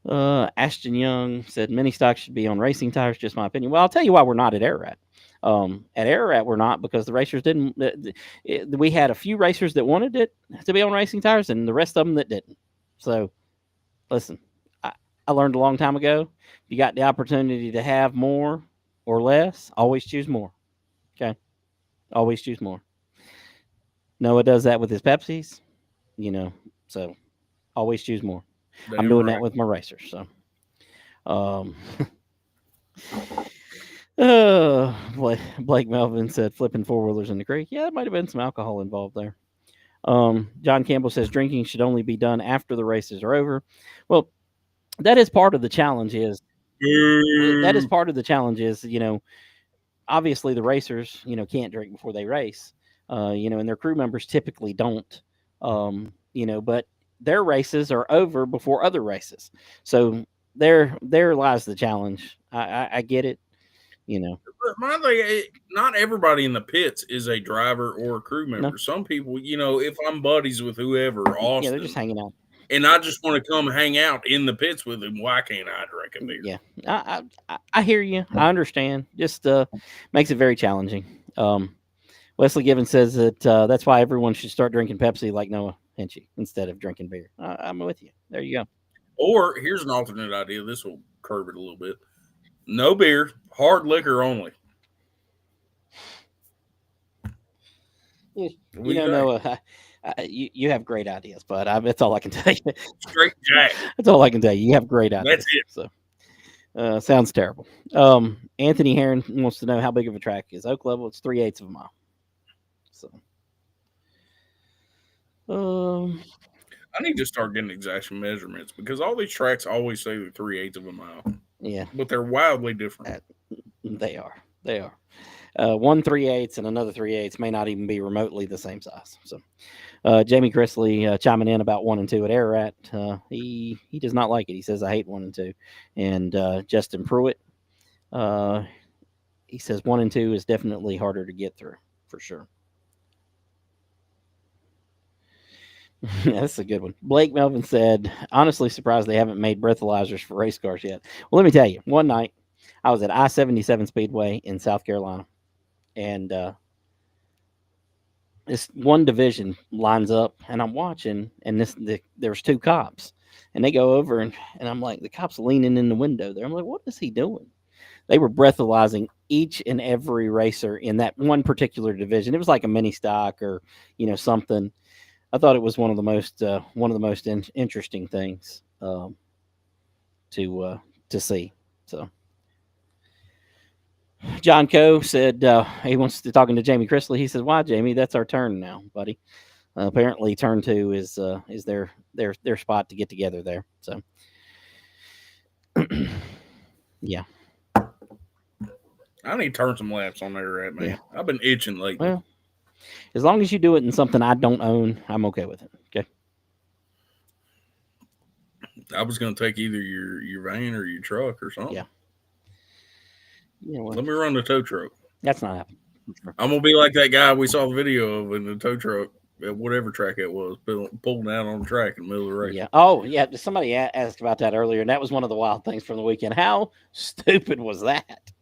Uh, Ashton Young said many stocks should be on racing tires. Just my opinion. Well, I'll tell you why we're not at Ararat. At Ararat, we're not because the racers didn't. We had a few racers that wanted it to be on racing tires, and the rest of them that didn't. So, listen, I learned a long time ago. If you got the opportunity to have more or less, always choose more. Okay, always choose more. Noah does that with his Pepsis. So always choose more. I'm Damn doing right. that with my racers. So. Um, Blake Melvin said flipping four wheelers in the creek. Yeah, there might have been some alcohol involved there. John Campbell says drinking should only be done after the races are over. Well, that is part of the challenge. That is part of the challenge. Obviously the racers, can't drink before they race. And their crew members typically don't. But their races are over before other races. So there lies the challenge. I get it. But my thing, not everybody in the pits is a driver or a crew No, member. Some people, if I'm buddies with whoever, yeah, they're just Austin, hanging out. and I just want to come hang out in the pits with him, why can't I drink a beer? Yeah, I hear you. I understand. Just makes it very challenging. Wesley Given says that that's why everyone should start drinking Pepsi like Noah Hinchee instead of drinking beer. I'm with you. There you go. Or here's an alternate idea. This will curb it a little bit. No beer, hard liquor only. Yeah, What do you think? Noah, you have great ideas, but that's all I can tell you. Straight Jack. That's all I can tell you. You have great That's ideas. it. So sounds terrible. Anthony Heron wants to know how big of a track is Oak Level. It's 3/8 of a mile. So, um, I need to start getting exact measurements because all these tracks always say they're 3/8 of a mile, yeah, but they're wildly different. they are. They are. One 3/8 and another 3/8 may not even be remotely the same size. So, Jamie Chrisley chiming in about 1 and 2 at Ararat. He does not like it. He says I hate 1 and 2. And Justin Pruitt, uh, he says 1 and 2 is definitely harder to get through for sure. Yeah, that's a good one. Blake Melvin said, honestly surprised they haven't made breathalyzers for race cars yet. Well, let me tell you, one night I was at I-77 Speedway in South Carolina, and this one division lines up, and I'm watching, and there's two cops, and they go over, and I'm like, the cop's leaning in the window there. I'm like, what is he doing? They were breathalyzing each and every racer in that one particular division. It was like a mini stock or something. I thought it was one of the most interesting things to see. So John Coe said he wants to talking to Jamie Chrisley. He says, "Why, Jamie? That's our turn now, buddy." Apparently, turn two is their spot to get together there. So, yeah, I need to turn some laps on there, at yeah. man. I've been itching lately. Well, as long as you do it in something I don't own, I'm okay with it. Okay. I was gonna take either your van or your truck or Yeah. something. Yeah. Well, Let me run the tow truck. that's not happening. For sure. I'm gonna be like that guy we saw the video of in the tow truck at whatever track it was, pulling out on the track in the middle of the race. Yeah. Oh, yeah. Somebody asked about that earlier, and that was one of the wild things from the weekend. How stupid was that?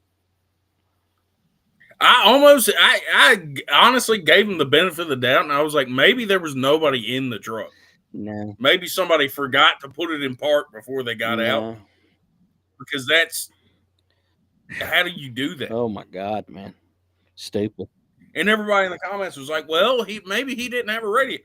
I honestly gave him the benefit of the doubt, and I was like, maybe there was nobody in the truck. No. Maybe somebody forgot to put it in park before they got out, No. because that's how do you do that? Oh my God, man. Stupid. And everybody in the comments was like, well, maybe he didn't have a radio.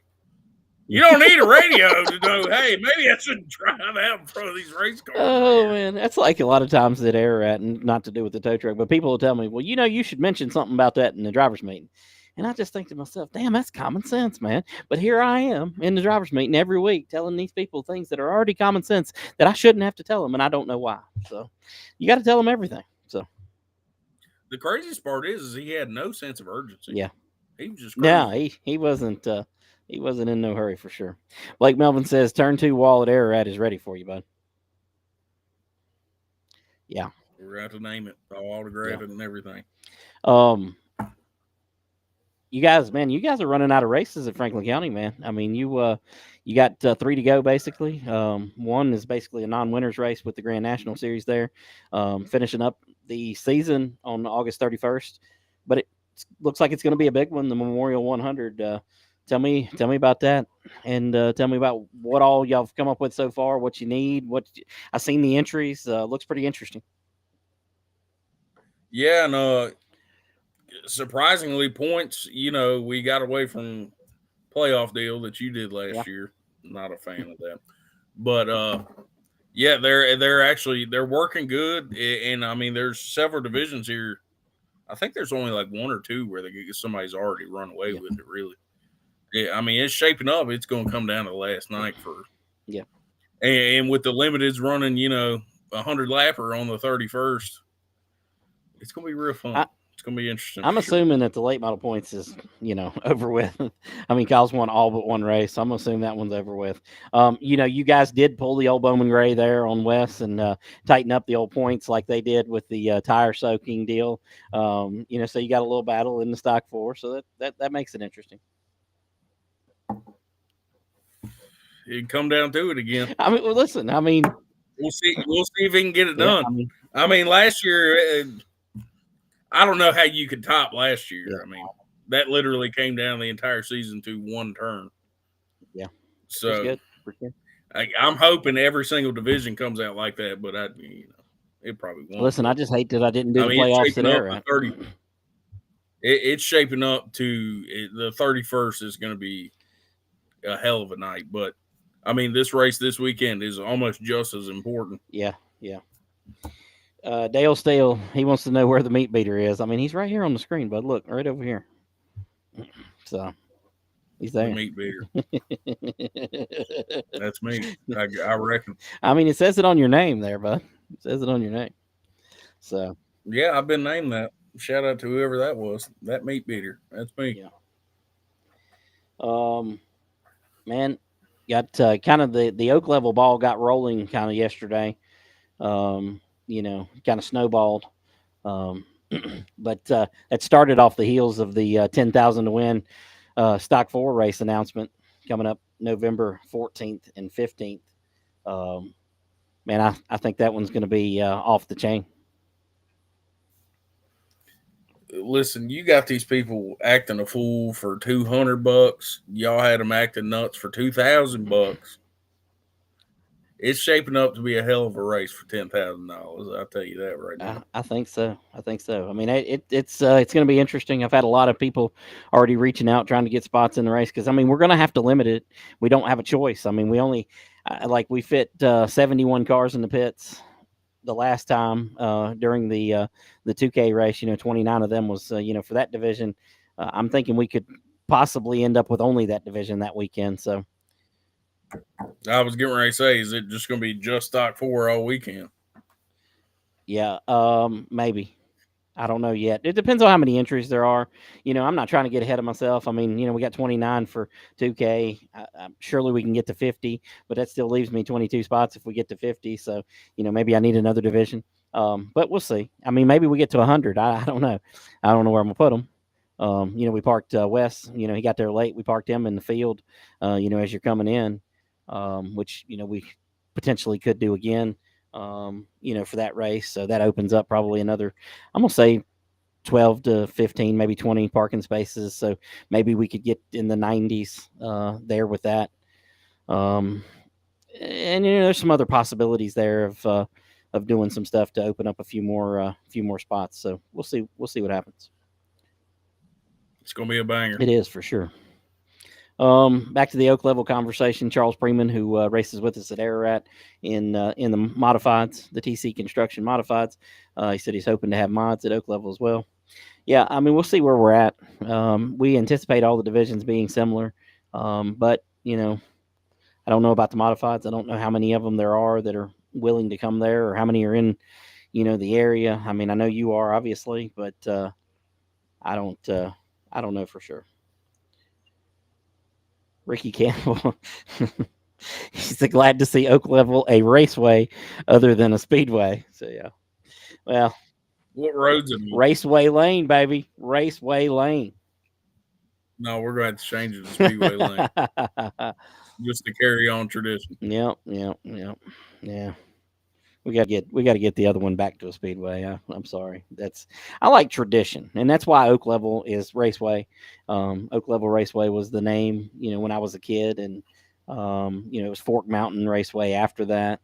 You don't need a radio to know, hey, maybe I shouldn't drive out in front of these race cars. Oh right man, that's like a lot of times that error at, and not to do with the tow truck, but people will tell me, well, you should mention something about that in the driver's meeting. And I just think to myself, damn, that's common sense, man. But here I am in the driver's meeting every week telling these people things that are already common sense that I shouldn't have to tell them, and I don't know why. So you got to tell them everything. So The craziest part is he had no sense of urgency. yeah, He was just crazy. no, he wasn't in no hurry for sure. Blake Melvin says, turn two wall at error at is ready for you, bud. Yeah. We're going to have to name it. I'll autograph it and everything. You guys, man, you guys are running out of races at Franklin County, man. I mean, you got 3 to go basically. One is basically a non-winners race with the Grand National Series there, finishing up the season on August 31st. But it looks like it's going to be a big one, the Memorial 100. Tell me about that, and tell me about what all y'all have come up with so far. What you need. I seen the entries. Looks pretty interesting. Yeah, and surprisingly, points. We got away from playoff deal that you did last year. Not a fan of that, but yeah, they're working good, and I mean, there's several divisions here. I think there's only like 1 or 2 where somebody's already run away with it. Really, yeah. I mean, it's shaping up. It's going to come down to last night for and with the limiteds running, 100 lapper on the 31st, it's going to be real fun. It's going to be interesting. I'm assuming that the late model points is, over with. I mean, Kyle's won all but one race. So I'm assuming that one's over with. You guys did pull the old Bowman Gray there on Wes and tighten up the old points like they did with the tire soaking deal. So you got a little battle in the stock 4. So that makes it interesting. It'd come down to it again. I mean, well, listen, we'll see if he can get it done. I mean, last year, I don't know how you could top last year. Yeah. I mean, that literally came down the entire season to one turn. Yeah. So good. For sure. I'm hoping every single division comes out like that, but it probably won't. Listen, I just hate that I didn't do the playoffs there. It's shaping up to the 31st is going to be a hell of a night. But I mean, this race this weekend is almost just as important. Yeah. Dale Stale, he wants to know where the meat beater is. I mean, he's right here on the screen, bud. Look, right over here. So he's there. The meat beater. That's me. I reckon. I mean, it says it on your name there, bud. It says it on your name. So yeah, I've been named that. Shout out to whoever that was. That meat beater. That's me. Yeah. Man, got kind of the Oak level ball got rolling kind of yesterday. Kind of snowballed. But that started off the heels of the 10,000 to win Stock 4 race announcement coming up November 14th and 15th. Man, I think that one's going to be off the chain. Listen, you got these people acting a fool for $200. Y'all had them acting nuts for $2,000. It's shaping up to be a hell of a race for $10,000. I'll tell you that right now. I think so. I mean, it's going to be interesting. I've had a lot of people already reaching out trying to get spots in the race because I mean we're going to have to limit it. We don't have a choice. I mean, we only we fit 71 cars in the pits the last time during the 2K race. 29 of them was for that division. I'm thinking we could possibly end up with only that division that weekend. So I was getting ready to say, is it just going to be just stock four all weekend? yeah, maybe. I don't know yet. It depends on how many entries there are. I'm not trying to get ahead of myself. I mean, we got 29 for 2K. Surely we can get to 50, but that still leaves me 22 spots if we get to 50. So, maybe I need another division. But we'll see. I mean, maybe we get to 100. I don't know. I don't know where I'm gonna put them. We parked Wes. He got there late. We parked him in the field. As you're coming in, which we potentially could do again. For that race. So that opens up probably another, I'm going to say 12 to 15, maybe 20 parking spaces. So maybe we could get in the 90s there with that. And there's some other possibilities there of doing some stuff to open up a few more spots. So we'll see what happens. It's going to be a banger. It is for sure. Back to the Oak Level conversation. Charles Freeman, who races with us at Ararat in the modifieds, the TC Construction modifieds, he said he's hoping to have mods at Oak Level as well. Yeah, I mean, we'll see where we're at. We anticipate all the divisions being similar, but I don't know about the modifieds. I don't know how many of them there are that are willing to come there, or how many are in the area. I mean, I know you are obviously, but I don't know for sure. Ricky Campbell. He's glad to see Oak Level a raceway other than a speedway. So yeah. Well, what roads are you? Raceway Lane, baby. Raceway Lane. No, we're going to have to change it to Speedway Lane. Just to carry on tradition. Yep. Yeah. We got to get the other one back to a speedway. I'm sorry. I like tradition, and that's why Oak Level is Raceway. Oak Level Raceway was the name, when I was a kid, and it was Fork Mountain Raceway after that,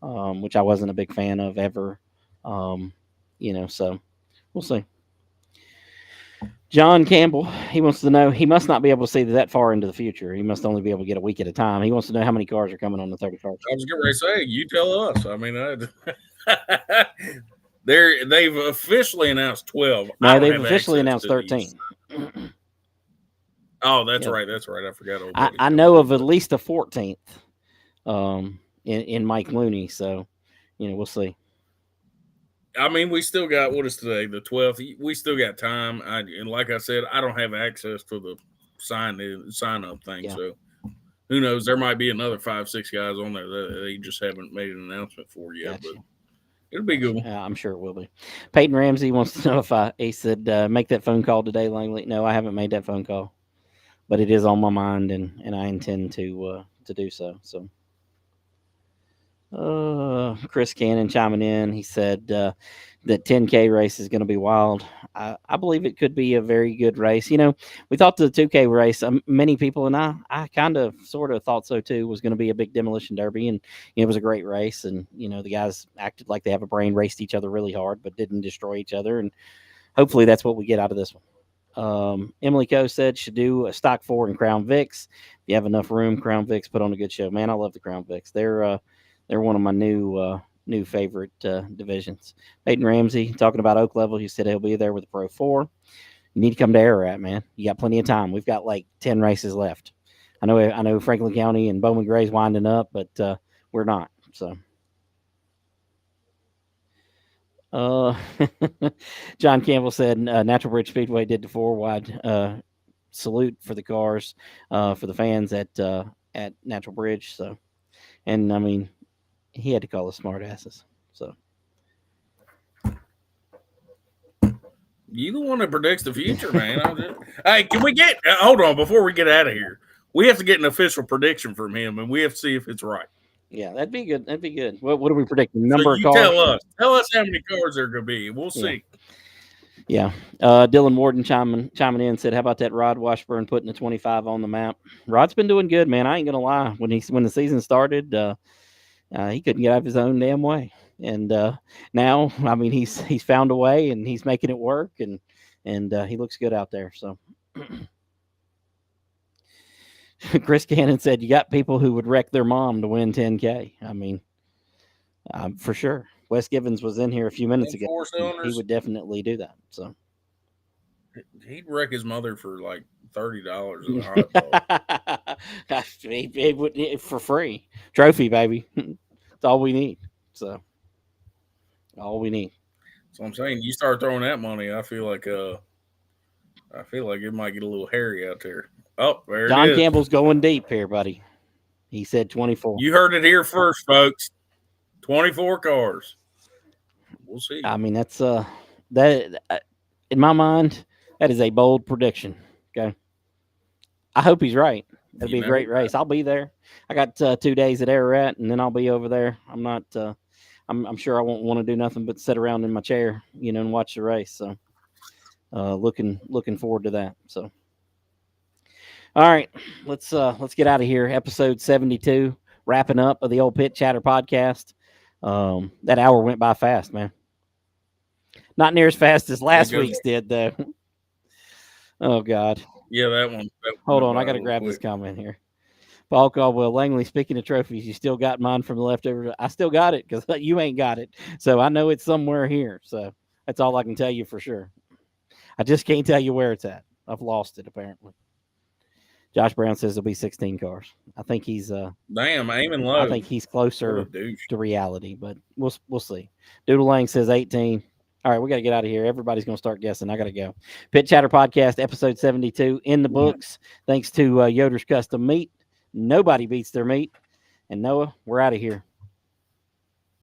which I wasn't a big fan of ever. So we'll see. John Campbell, he wants to know, he must not be able to see that far into the future. He must only be able to get a week at a time. He wants to know how many cars are coming on the 31st. I was getting ready to say, you tell us. I mean, they've officially announced 12. No, they've officially announced 13. Oh, that's right. That's right. I forgot. I know of at least a 14th in Mike Looney. So, we'll see. I mean, we still got, what is today, the 12th? We still got time. And like I said, I don't have access to the sign up thing. Yeah. So who knows? There might be another 5-6 guys on there that they just haven't made an announcement for yet. Gotcha. But it'll be good. I'm sure it will be. Peyton Ramsey wants to know if he said, make that phone call today, Langley. No, I haven't made that phone call, but it is on my mind, and I intend to do so. So. Chris Cannon chiming in. He said that 10K race is going to be wild. I believe it could be a very good race. We thought the 2K race, many people, and I kind of sort of thought so too, was going to be a big demolition derby, and it was a great race. And the guys acted like they have a brain, raced each other really hard, but didn't destroy each other. And hopefully that's what we get out of this one. Emily Coe said should do a stock 4 in Crown Vics. If you have enough room, Crown Vics put on a good show. Man, I love the Crown Vics. They're one of my new favorite divisions. Peyton Ramsey talking about Oak Level. He said he'll be there with the Pro 4. You need to come to Ararat, man. You got plenty of time. We've got like 10 races left. I know Franklin County and Bowman Gray's winding up, but we're not. So. John Campbell said Natural Bridge Speedway did the 4-wide salute for the cars for the fans at Natural Bridge. So, and I mean, he had to call us smart asses. So you the one that predicts the future, man. Hey, can we get hold on before we get out of here? We have to get an official prediction from him, and we have to see if it's right. Yeah, that'd be good. That'd be good. What are we predicting? Number of cars? Tell us how many cars there are going to be. We'll see. Yeah. Dylan Warden chiming in said, "How about that Rod Washburn putting the 25 on the map?" Rod's been doing good, man. I ain't gonna lie. When the season started, he couldn't get out of his own damn way, and now, I mean, he's found a way, and he's making it work, and he looks good out there. So. Chris Cannon said, "You got people who would wreck their mom to win 10K." I mean, for sure. Wes Givens was in here a few minutes ago. He would definitely do that. So he'd wreck his mother for like $30 at a hot dog. For free trophy, baby. It's all we need. So all we need. So I'm saying you start throwing that money, I feel like it might get a little hairy out there. Oh, there it John is. Campbell's going deep here, buddy. He said 24. You heard it here first, folks. 24 cars. We'll see. I mean, that's that in my mind, that is a bold prediction. Okay, I hope he's right. That'd You be a never great race. I'll be there. I got 2 days at Ararat, and then I'll be over there. I'm not. I'm sure I won't want to do nothing but sit around in my chair, and watch the race. So, looking forward to that. So, all right, let's get out of here. Episode 72, wrapping up of the old Pit Chatter podcast. That hour went by fast, man. Not near as fast as It last goes. week's did, though. Oh God. Yeah, that one. Hold went on, by I a got to little grab this quick. comment here. Paul Caldwell, Langley, speaking of trophies, you still got mine from the leftover. I still got it because you ain't got it. So I know it's somewhere here. So that's all I can tell you for sure. I just can't tell you where it's at. I've lost it, apparently. Josh Brown says there'll be 16 cars. I think he's Damn, aiming I low. think he's What a closer douche. to reality, but we'll see. Doodle Lang says 18. All right, we got to get out of here. Everybody's going to start guessing. I got to go. Pit Chatter Podcast, episode 72, in the books. Thanks to Yoder's Custom Meat. Nobody beats their meat. And Noah, we're out of here.